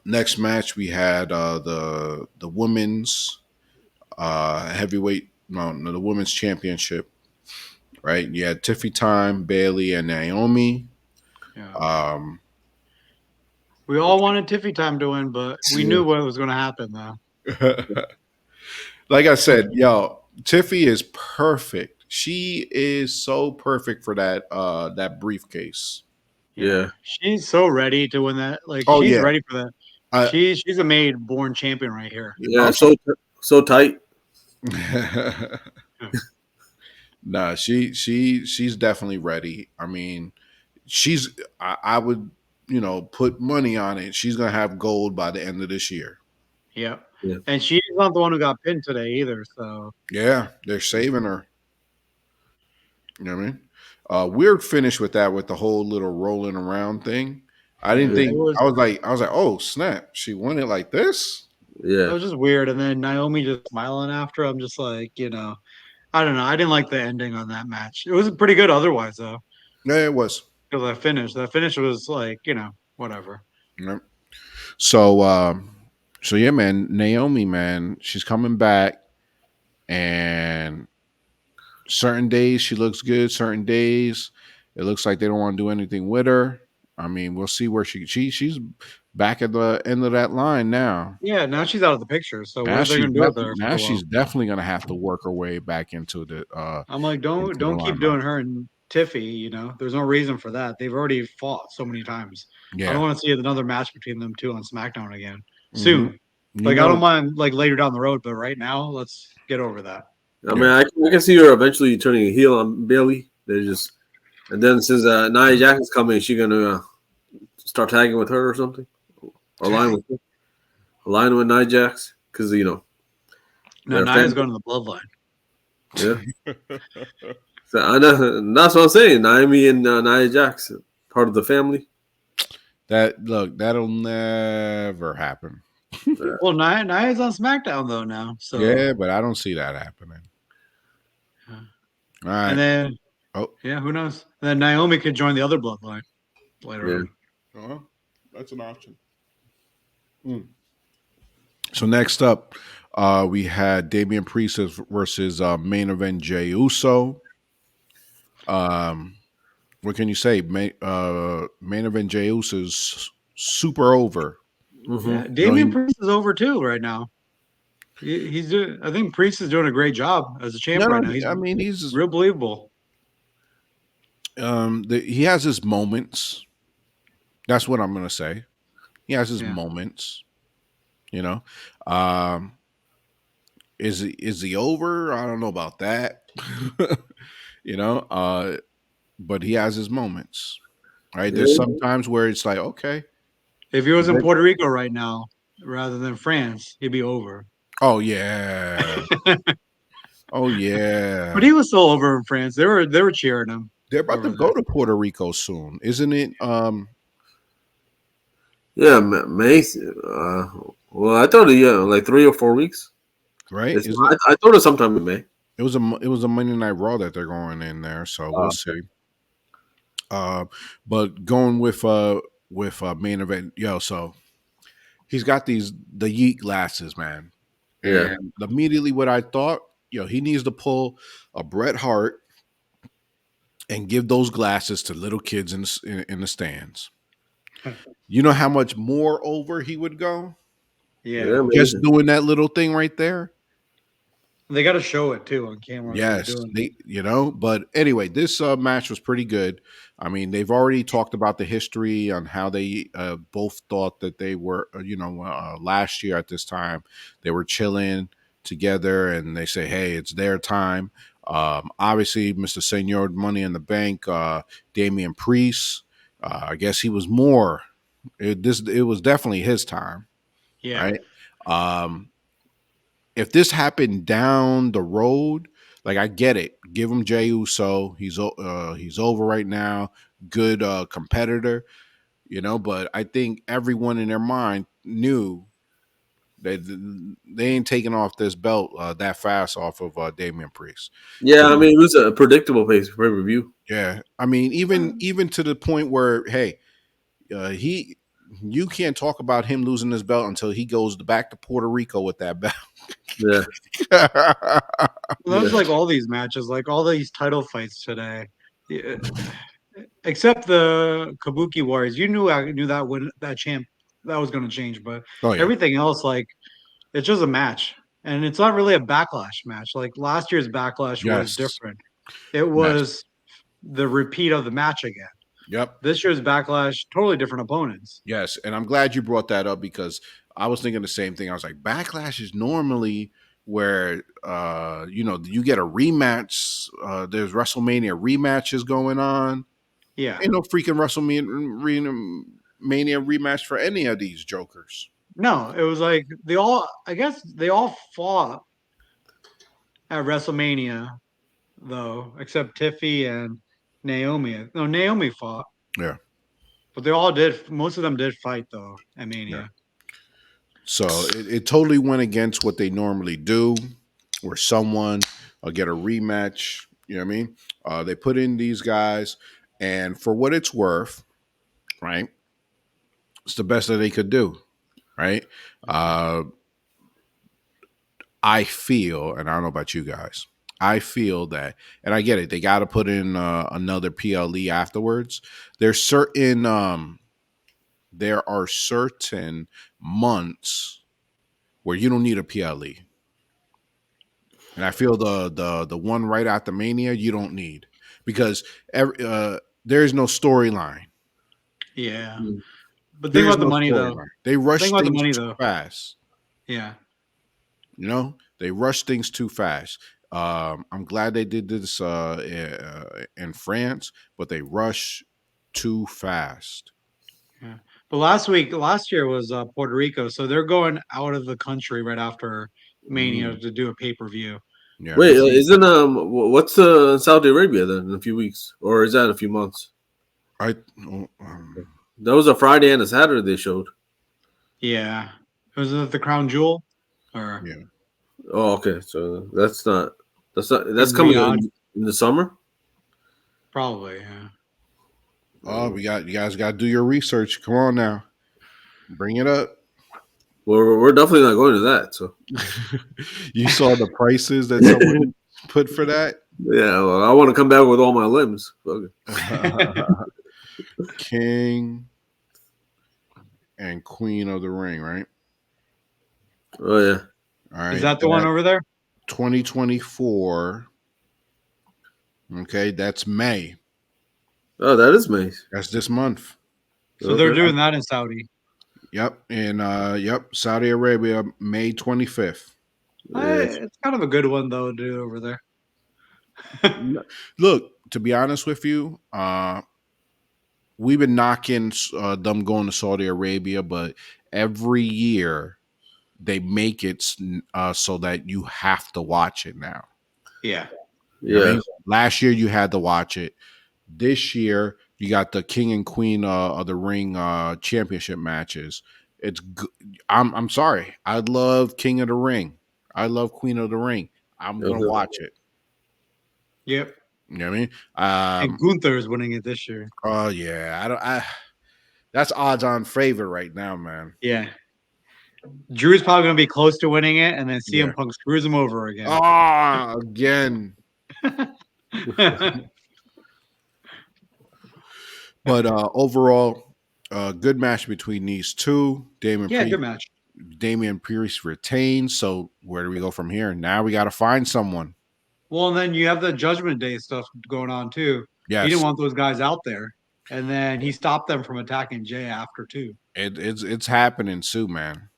Next match we had the women's heavyweight no the women's championship. Right, you had Tiffy Time, Bailey, and Naomi. Yeah. Um, We all wanted Tiffy Time to win, but we Yeah. knew what was going to happen, though. like I said, yo, Tiffy is perfect. She is so perfect for that briefcase. Yeah. She's so ready to win that. Like, Oh she's yeah. ready for that. I, She's a made born champion right here. Yeah, okay. so tight. Nah, she's definitely ready. I mean, I would put money on it. She's gonna have gold by the end of this year. Yep. Yeah. And she's not the one who got pinned today either. So Yeah, they're saving her. You know what I mean? Weird finish with that with the whole little rolling around thing. I didn't yeah, think I was like, oh snap, she won it like this. it Yeah. was just weird. And then Naomi just smiling after. I'm just like, I don't know. I didn't like the ending on that match. It was pretty good otherwise, though. Yeah, it was. Because that finish was like, whatever. Yep. So so yeah, man, Naomi, man, she's coming back, and certain days she looks good, certain days it looks like they don't want to do anything with her. I mean, we'll see where she's back at the end of that line now. Yeah, now she's out of the picture. So what Now are they she's going to do with definitely her now for a while? she's definitely gonna have to work her way back into the I'm like, into the don't keep limelight. doing her and Tiffy. There's no reason for that. They've already fought so many times. I don't Yeah. want to see another match between them two on SmackDown again Hmm. soon. Like, I don't mind like later down the road, but right now, let's get over that. I mean, Yeah. I can see her eventually turning a heel on Bailey. And then since Nia Jax is coming, she gonna start tagging with her or something, or align with Nia Jax because No, they're Nia's fans. going to the bloodline. Yeah, so I know that's what I'm saying. Naomi and Nia Jax, part of the family. That'll never happen. Well, Nia's on SmackDown though now. So Yeah, but I don't see that happening. yeah. All right. And then Oh, yeah, who knows? And then Naomi could join the other bloodline later Yeah. on. that's an option. So next up, we had Damian Priest versus main event Jey Uso. What can you say? Main event Jey Uso is super over. Mm-hmm. Yeah, You know, Damian Priest is over too right now. He's doing. I think Priest is doing a great job as a champ right now. He's I mean, he's real believable. he has his moments. That's what I'm gonna say. He has his Yeah. moments. You know, um, is he over? I don't know about that. you know, but he has his moments. Right? There's Yeah. some times where it's like, okay, If he was in Puerto Rico right now rather than France, he'd be over. oh yeah, oh yeah. But he was still over in France. They were cheering him. They're about to over go there. to Puerto Rico soon, isn't it? Yeah, May. Well, I thought like 3 or 4 weeks. Right? It's, Isn't it? I thought it was sometime in May. It was a Monday Night Raw that they're going in there, so we'll see. But going with main event, so he's got the Yeet glasses, man. Yeah. And immediately what I thought, he needs to pull a Bret Hart and give those glasses to little kids in the stands. You know how much more over he would go? Yeah. Just doing that little thing right there. They got to show it too on camera that they're Yes, doing it. but anyway, this match was pretty good. I mean, they've already talked about the history on how they both thought that they were, last year at this time, they were chilling together and they say, hey, it's their time. Obviously, Mr. Senor Money in the Bank, Damian Priest, I guess he was more. It was definitely his time, Yeah. right? If this happened down the road, like I get it, give him Jey Uso. He's over right now. Good competitor, But I think everyone in their mind knew that they ain't taking off this belt that fast off of Damian Priest. Yeah, To I the, mean, it was a predictable pace for review. yeah, I mean, even to the point where, hey, he. You can't talk about him losing this belt until he goes back to Puerto Rico with that belt. Yeah, Well, that was yeah, like all these matches, like all these title fights today. Yeah. Except the Kabuki Warriors. I knew that when that champ that was going to change, but Oh yeah, everything else, like it's just a match, and it's not really a backlash match. Like last year's backlash was yes, different. It yes, was the repeat of the match again. yep. This year's backlash, totally different opponents. Yes, and I'm glad you brought that up because I was thinking the same thing. I was like, backlash is normally where you get a rematch. There's WrestleMania rematches going on. Yeah. Ain't no freaking Mania rematch for any of these jokers. No, it was like they all. I guess they all fought at WrestleMania though, except Tiffy and Naomi. No, Naomi fought, Yeah, but they all did. Most of them did fight though at yeah. Mania. So it totally went against what they normally do, where someone will get a rematch. You know what I mean? They put in these guys, and for what it's worth, right? It's the best that they could do, right? Uh, I feel, and I don't know about you guys, I feel that, and I get it. They got to put in another PLE afterwards. There's certain, there are certain months where you don't need a PLE, and I feel the one right after Mania you don't need because there is no storyline. Yeah, mm, but think There's about the no money though. storyline. They Think rush about the things money too though. fast. Yeah, They rush things too fast. I'm glad they did this in France, but they rush too fast. yeah. But last year was Puerto Rico, so they're going out of the country right after Mania Mm, to do a pay per view yeah, to Wait, see. isn't what's Saudi Arabia then in a few weeks, or is that in a few months? I That was a Friday and a Saturday they showed. Yeah, was it the Crown Jewel or yeah. Oh, okay, so that's in coming Riyadh? in the summer. Probably. Yeah. Oh, Uh, you guys got to do your research. Come on now, bring it up. we're definitely not going to that. So You saw the prices that someone put for that. yeah, well, I want to come back with all my limbs. Okay. King and Queen of the Ring, right? Oh yeah, All Is right, that the one that over there? 2024. Okay, that's May. oh that is nice. That's this month. So they're Okay. doing that in Saudi. Yep, and Saudi Arabia, May 25th. Yeah. It's kind of a good one though to do over there. Look, to be honest with you, we've been knocking them going to Saudi Arabia, but every year they make it so that you have to watch it now. Yeah. You know what I Yeah. mean? Last year you had to watch it. This year you got the King and Queen of the Ring championship matches. It's good. I'm sorry. I love King of the Ring. I love Queen of the Ring. I'm gonna Okay. watch it. Yep. You know what I mean? And Gunther is winning it this year. Oh yeah. I don't. That's odds on favorite right now, man. Yeah. Drew's probably going to be close to winning it, and then Yeah. CM Punk screws him over again. Ah, again. But overall, good match between these two. Damon Yeah, good Priest match. Damian Priest retains. So where do we go from here? Now we got to find someone. Well, and then you have the Judgment Day stuff going on too. He didn't Yes, want those guys out there, and then he stopped them from attacking Jay after too. it's happening soon, man.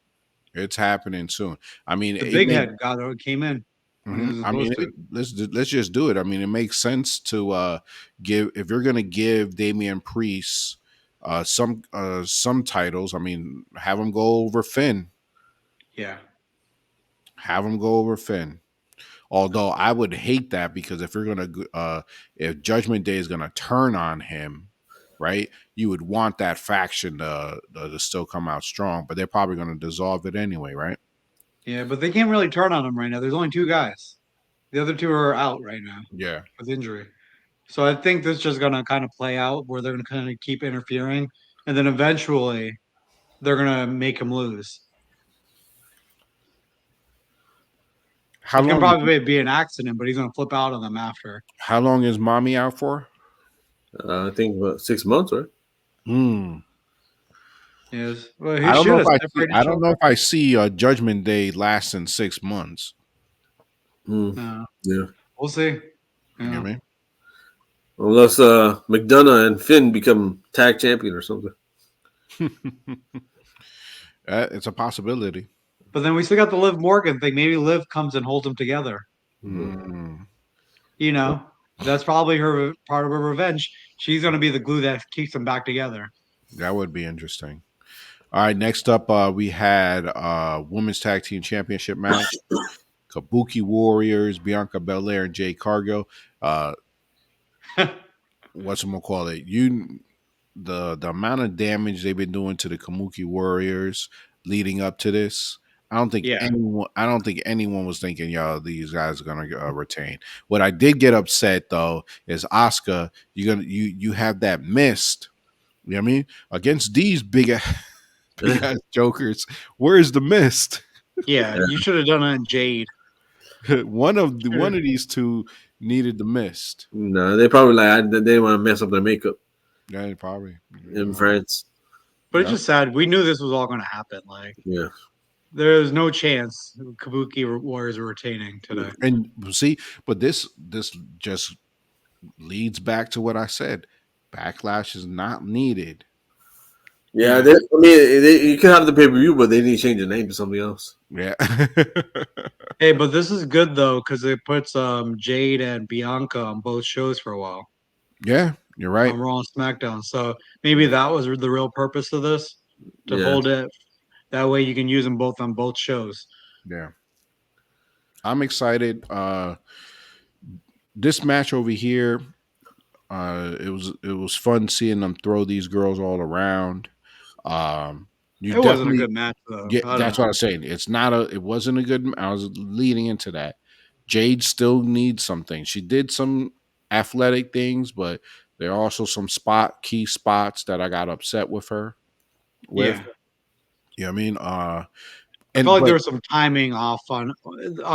It's happening soon. I mean, The it big make, head came in when he mhm. was I mean, supposed to. let's just do it. I mean, it makes sense to give if you're gonna give Damian Priest some titles. I mean, have him go over Finn. Yeah, Have him go over Finn. Although I would hate that because if you're gonna if Judgment Day is gonna turn on him, right? You would want that faction to still come out strong, but they're probably gonna dissolve it anyway, right? yeah, but they can't really turn on him right now. There's only two guys. The other two are out right now Yeah. with injury. So I think this is just gonna kind of play out where they're gonna kind of keep interfering, and then eventually they're gonna make him lose. How It's gonna long? probably be an accident, but he's gonna flip out on them after. How long is mommy out for? I think about 6 months, right? Hmm. Yes, well, he I don't should know if have I see. separated I don't know children. if I see Judgment Day lasting 6 months. Mm, No, yeah. we'll see. You know Yeah. what I Unless McDonough and Finn become tag champion or something. mean? It's a possibility. But then we still got the Liv Morgan thing. Maybe Liv comes and holds them together. Mhm. Hmm. You know, that's probably her part of her revenge. She's going to be the glue that keeps them back together. That would be interesting. All right, next up, we had women's tag team championship match. Kabuki Warriors, Bianca Belair, and Jay Cargill. Uh, what's I'm gonna call it? The amount of damage they've been doing to the Kabuki Warriors leading up to this. Yeah, I don't think anyone was thinking, yo, these guys are gonna retain. What I did get upset though is Asuka. You have that mist. You know what I mean? Against these big ass jokers. Where's the mist? yeah. Yeah. You should have done it on Jade. One of these two needed the mist. No, they probably they didn't want to mess up their makeup Yeah, probably. in France. But it's Yeah, just sad. We knew this was all going to happen. Like, Yeah. there's no chance Kabuki Warriors are retaining today. and see, but this just leads back to what I said. Backlash is not needed. Yeah, Yeah. I mean, you can have the pay per view, but they need to change the name to something else. Yeah, Hey, but this is good though because it puts Jade and Bianca on both shows for a while yeah, you're right. on Raw and SmackDown. So maybe that was the real purpose of this to Yeah. hold it. That way you can use them both on both shows. Yeah, I'm excited. This match over here, it was fun seeing them throw these girls all around. You It wasn't a definitely good match though. Yeah, I don't that's what I know. was saying. It wasn't a good. I was leading into that. Jade still needs something. She did some athletic things, but there are also some key spots that I got upset with her with. Yeah, You know what I mean? I felt like there But was some timing off on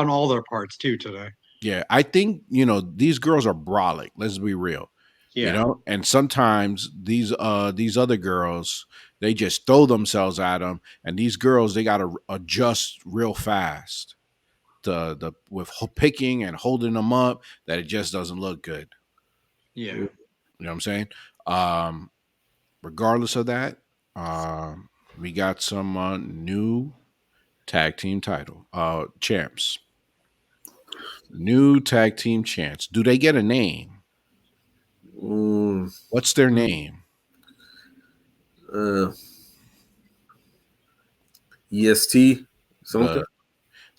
all their parts too today. yeah, I think these girls are brolic. Let's be real. Yeah, And sometimes these other girls they just throw themselves at them, and these girls they got to adjust real fast. The with picking and holding them up that it just doesn't look good. yeah. You know what I'm saying? Um, Regardless of that, we got some new tag team title champs. New tag team champs. Do they get a name? Mm, What's their name? uh, EST something. The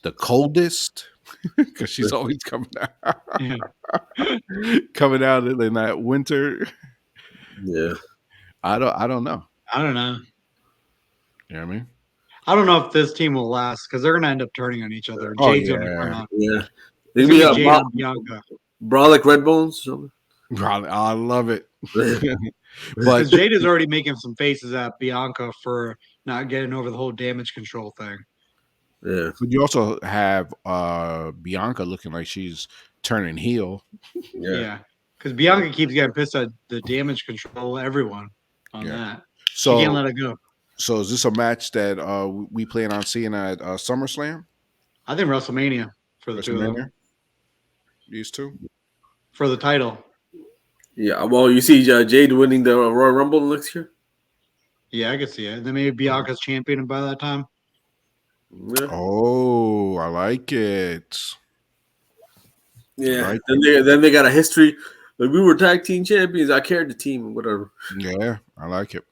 the coldest because she's always coming out Yeah. coming out in that winter. Yeah. I don't know. I don't know. You know what I mean? I don't know if this team will last because they're going to end up turning on each other. Oh Jade's going to turn yeah. on. Yeah. It's They going be to be Jade on Bianca Brolic Red Bones. Something. I love it. Yeah. But because Jade is already making some faces at Bianca for not getting over the whole damage control thing. Yeah. But you also have Bianca looking like she's turning heel. Yeah. Because Bianca keeps getting pissed at the damage control, everyone on Yeah. that. She So can't let it go. So is this a match that we plan on seeing at SummerSlam? I think WrestleMania for the two of them WrestleMania? These two? for the title. Yeah, well, you see Jade winning the Royal Rumble next year. Yeah, I could see it. And then maybe Bianca's champion by that time. Yeah, Oh, I like it. I yeah. like Then they got a history. Like we were tag team champions. I carried the team, whatever. Yeah, I like it.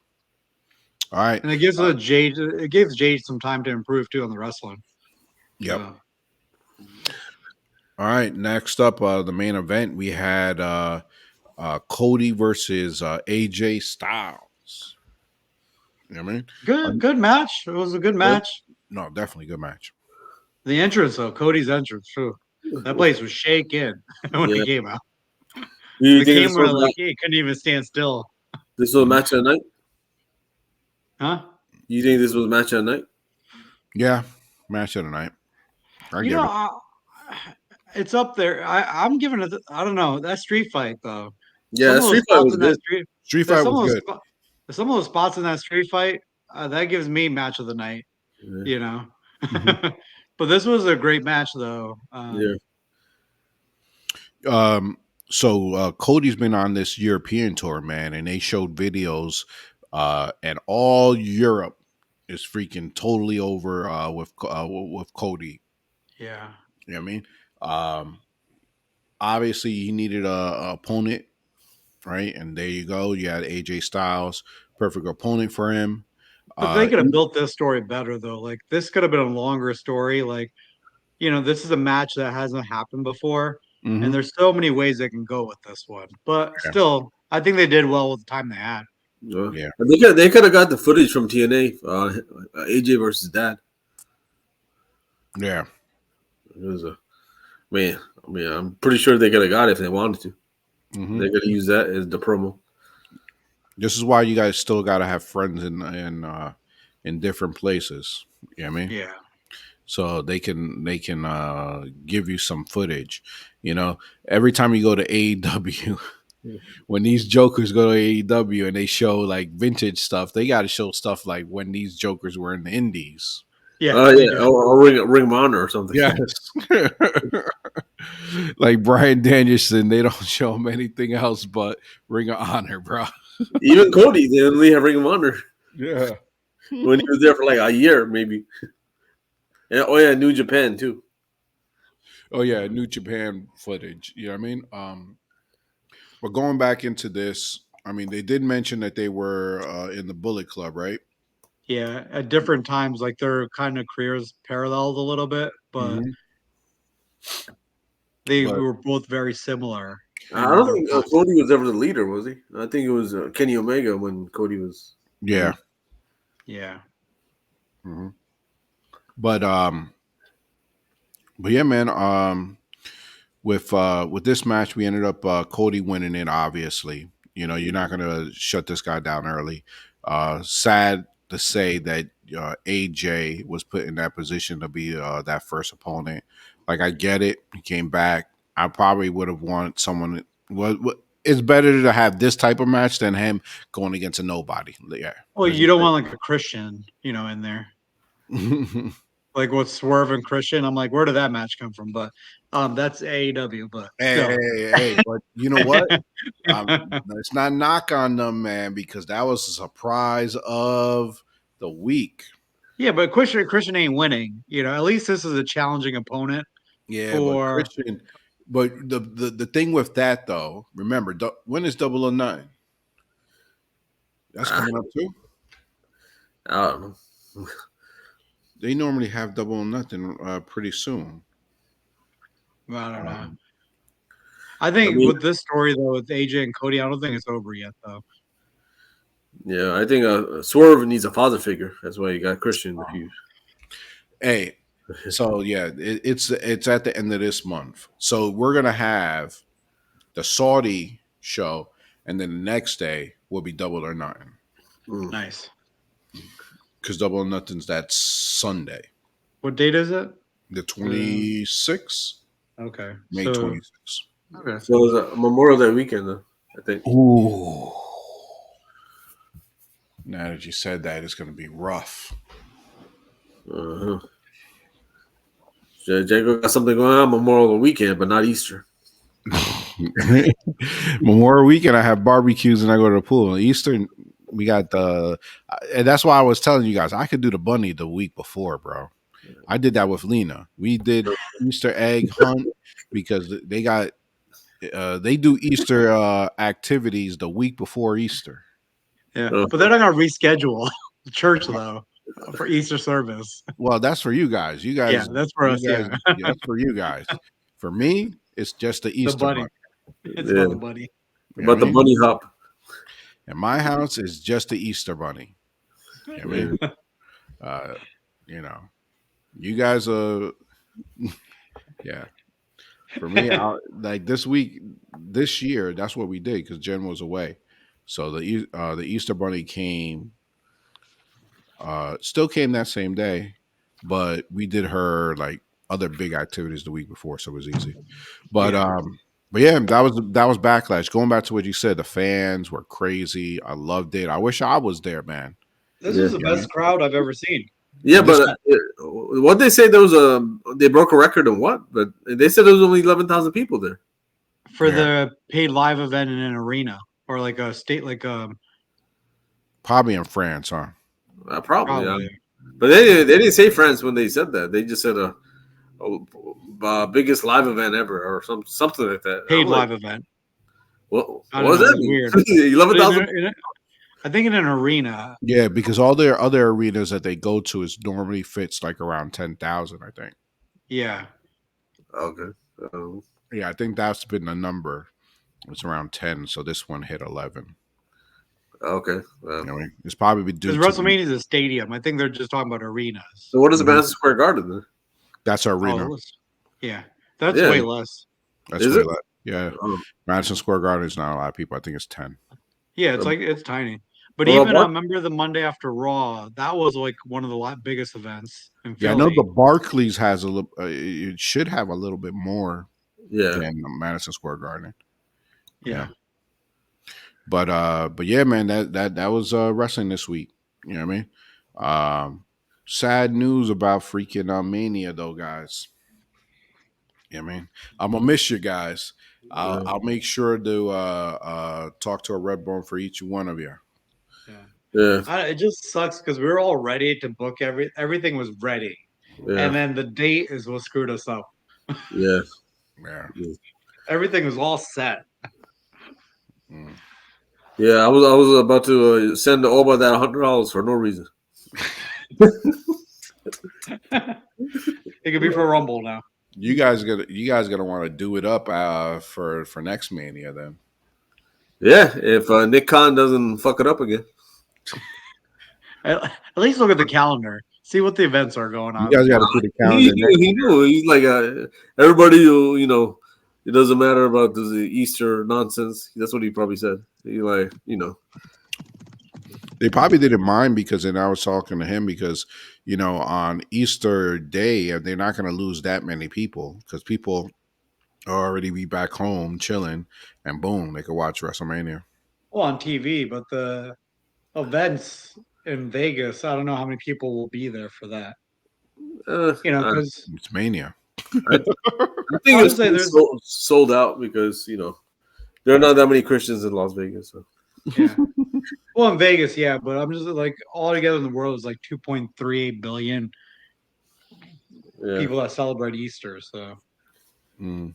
All right. And it gives Jade. It gives Jade some time to improve too on the wrestling. Yep. So, All right. Next up, the main event, we had Cody versus AJ Styles. You know what I mean? good match. It was a good Yeah. match. No, definitely good match. The entrance though, Cody's entrance too. That place was shaking when Yeah. he came out. You The think this camera was like he couldn't even stand still. this was a match of the night? Huh? You think this was a match of the night? Yeah, match of the night. I You get know, it. it's up there. I'm giving it. I don't know that street fight though. Yeah, Some that of those Street Fight spots was in that good. street. Street There's fight some was of those. good. Some of those spots in that street fight that gives me match of the night. Yeah. You know. Mhm. But this was a great match though. Yeah. So Cody's been on this European tour, man, and they showed videos, and all Europe is freaking totally over with Cody. Yeah. You know what I mean? Um, Obviously, he needed a opponent, right? And there you go. You had AJ Styles, perfect opponent for him. But they could have built this story better though. Like this could have been a longer story. Like, this is a match that hasn't happened before. And Mhm. there's so many ways they can go with this one. But still, I think they did well with the time they had. Yeah. Yeah. They could have got the footage from TNA. AJ versus Dad. Yeah. It was a man. I mean, I'm pretty sure they could have got it if they wanted to. Hmm. They could have used that as the promo. This is why you guys still got to have friends in different places. You know what I mean? Yeah. So they can give you some footage. You know, every time you go to AEW, when these jokers go to AEW and they show like vintage stuff, they got to show stuff like when these jokers were in the Indies. Yeah, Oh they yeah, do. or Ring of Honor or something. Yes. Like Brian Danielson, they don't show him anything else but Ring of Honor, bro. Even Cody, they only have Ring of Honor Yeah. when he was there for like a year, maybe. And, oh yeah, New Japan too. Oh yeah, New Japan footage. You know what I mean? But going back into this, I mean, they did mention that they were in the Bullet Club, right? Yeah. At different times, like their kind of careers paralleled a little bit, but Mm-hmm. they But were both very similar I in don't their think past. Cody was ever the leader, was he? I think it was Kenny Omega when Cody was. yeah. Yeah. Hmm. But yeah, man. With this match, we ended up Cody winning it. Obviously, you know you're not gonna shut this guy down early. Sad to say that AJ was put in that position to be that first opponent. Like I get it, he came back. I probably would have wanted someone. It's better to have this type of match than him going against a nobody. Yeah. Well, you don't want like a Christian, in there. Like with Swerve and Christian. I'm like, where did that match come from? But that's AEW, but still. Hey, but you know what? It's not knock on them, man, because that was a surprise of the week. Yeah, but Christian ain't winning. At least this is a challenging opponent Yeah, but for. Christian, but the thing with that though, remember, when is Double or Nine? That's I coming up too. don't know. They normally have Double or Nothing pretty soon. I don't know. Um, I I think mean, with this story though, with AJ and Cody, I don't think it's over yet though. yeah, I think Swerve needs a father figure. That's why you got Christian. If you, hey, so yeah, it's at the end of this month, so we're gonna have the Saudi show, and then the next day will be Double or Nothing. Nice. Because Double or Nothing's that Sunday, What date is it? the 26th, Okay. May 26th. Okay. so it's a Memorial Day weekend, I think. Ooh. Now that you said that, it's going to be rough. Uh-huh. Jacob got something going on Memorial Weekend, but not Easter. Memorial Weekend, I have barbecues and I go to the pool. Easter, we got the, and that's why I was telling you guys I could do the bunny the week before, bro. I did that with Lena. We did Easter egg hunt because they do Easter activities the week before Easter. Yeah, but they're not gonna reschedule the church though for Easter service. Well, that's for you guys. Yeah, that's for us. Yeah, That's for you guys. For me, it's just the the Easter bunny. bunny. It's Yeah. about the bunny. You know About what I the mean? bunny hop. In my house, it's just the Easter bunny. You know what I mean? Yeah. You know, you guys yeah. For me, like this year, that's what we did because Jen was away. So the Easter bunny came, still came that same day, but we did her like other big activities the week before, so it was easy. But Yeah. but yeah, that was Backlash. Going back to what you said, the fans were crazy. I loved it. I wish I was there, man. This Yeah. was the best crowd I've ever seen. Yeah, This- but what they say there was they broke a record on what? But they said there was only 11,000 people there. For Yeah. the paid live event in an arena or like a state, like Probably in France, huh? Probably. probably But they didn't say France when they said that. They just said biggest live event ever or something like that. paid I'm like, live event. what I was don't know, that it's mean? weird. 11,000. I think in an arena. Yeah, because all their other arenas that they go to is normally fits like around 10,000, I think. Yeah. Okay. Yeah, I think that's been the number. It's around 10, so this one hit 11. Okay. You know what I mean? It's probably due Because to WrestleMania is a stadium. I think they're just talking about arenas. So what is the Mhm. Madison Square Garden then? that's our arena. Yeah. That's Yeah. way less. That's Is way it? less. Yeah. Oh. Madison Square Garden is not a lot of people. I think it's 10. Yeah, it's like it's tiny. But Well, even Bar- I remember the Monday after Raw, that was like one of the biggest events in Yeah, I Philly. know the Barclays has a little. It should have a little bit more Yeah. than Madison Square Garden. Yeah. But yeah, man, that was wrestling this week. You know what I mean? Sad news about freaking Mania, though, guys. You know what I mean? I'm gonna miss you guys. I'll make sure to talk to a Redbone for each one of you. Yeah. It just sucks because we were all ready to book everything was ready. Yeah. And then the date is what screwed us up. Yeah. Yeah. Everything was all set. Mm. Yeah. I was about to send Oba that $100 for no reason. It could be for Rumble now. You guys gonna want to do it up for next Mania then. Yeah. If Nick Khan doesn't fuck it up again. At least look at the calendar. See what the events are going on. You guys got to put the calendar. He knew. He's like everybody who it doesn't matter about the Easter nonsense. That's what he probably said. He They probably didn't mind because then I was talking to him because on Easter Day they're not going to lose that many people because people are already be back home chilling and boom they could watch WrestleMania. Well, on TV, but the events in Vegas, I don't know how many people will be there for that. Because It's Mania. I think I would it's say there's- sold out because there are not that many Christians in Las Vegas. So. yeah. Well, in Vegas, yeah, but I'm just like all together in the world is like 2.38 billion people that celebrate Easter. So it's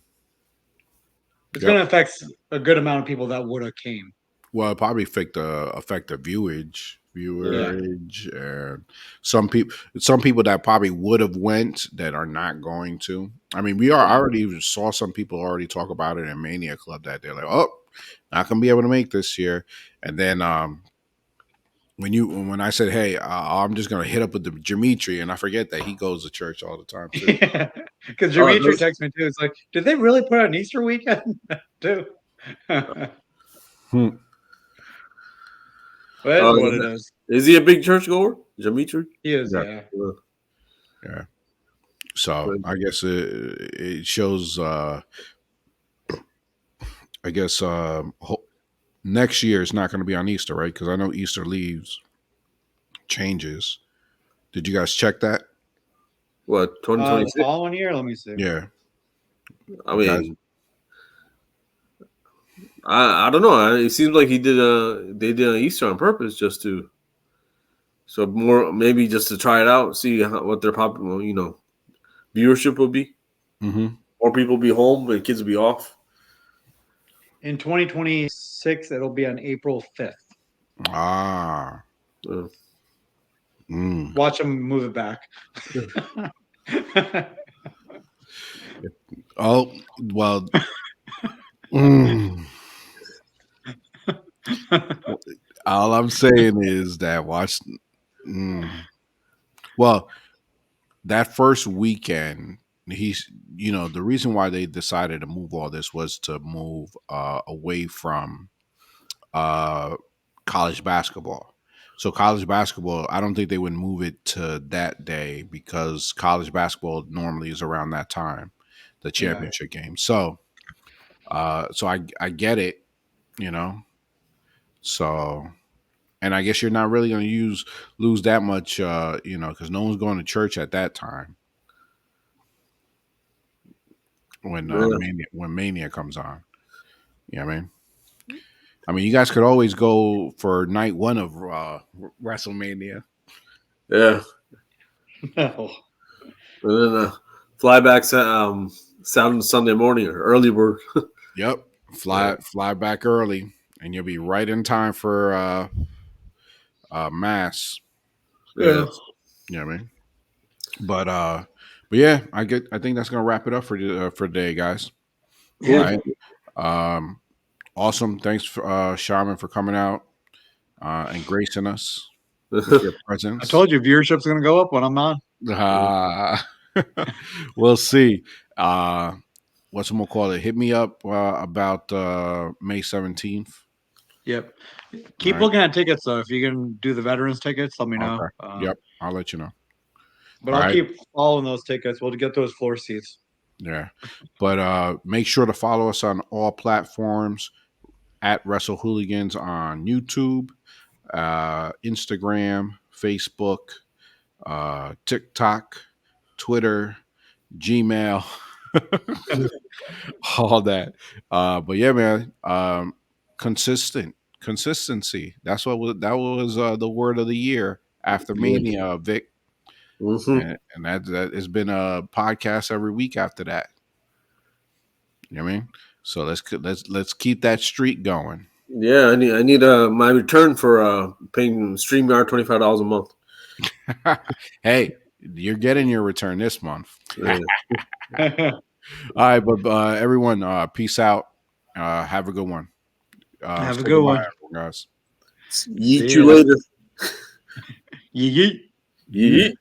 going to affect a good amount of people that would have came. Well, it probably affect the viewage, and some people that probably would have went that are not going to. I mean, I already saw some people already talk about it in Mania Club that they're like, oh, not gonna be able to make this year. And then when I said, hey, I'm just gonna hit up with the Dimitri, and I forget that he goes to church all the time too. Because Dimitri texts me too. It's like, did they really put on Easter weekend too? But that's what it is. Is he a big churchgoer, Dimitri? He is, yeah. So I guess it shows. I guess next year it's not going to be on Easter, right? Because I know Easter leaves. changes. Did you guys check that? What, The 2026? following year, let me see. Yeah. I mean, I don't know. It seems like they did an Easter on purpose just to, so more maybe just to try it out, see what their popular viewership will be. Mm-hmm. More people will be home and kids will be off. In 2026, it'll be on April 5th. Ah. Uh, Watch them move it back. Oh, well. All I'm saying is that watch. Well, that first weekend, the reason why they decided to move all this was to move away from college basketball. So college basketball, I don't think they would move it to that day because college basketball normally is around that time, the championship game. So, I get it, you know. So, and I guess you're not really going to lose that much, because no one's going to church at that time when Mania comes on. You know what I mean? I mean, you guys could always go for night one of WrestleMania. yeah. No. And then fly back Sunday morning or early bird. Yep, fly back early, and you'll be right in time for mass. Yeah. You know what I mean? But yeah, I think that's gonna wrap it up for today, guys. Cool. All right. Awesome. Thanks for Shaman for coming out and gracing us with your presence. I told you viewership's going to go up when I'm on. We'll see. What's I'm gonna call it? Hit me up about May 17th. Yep. Keep looking at tickets though. If you can do the veterans tickets, let me know. Okay. Yep, I'll let you know. But I'll keep following those tickets. We'll get those floor seats. Yeah. But make sure to follow us on all platforms at Wrestle Hooligans on YouTube, Instagram, Facebook, TikTok, Twitter, Gmail, all that. But yeah, man, consistency. That was the word of the year after Mania, Vic. Mm-hmm. And that has been a podcast every week after that. You know what I mean? So let's keep that streak going. Yeah, I need my return for paying StreamYard $25 a month. Hey, you're getting your return this month. Yeah. All right, but everyone, peace out. Have a good one. Have a good one, guys. Yeet you later. Yeet. Yeet.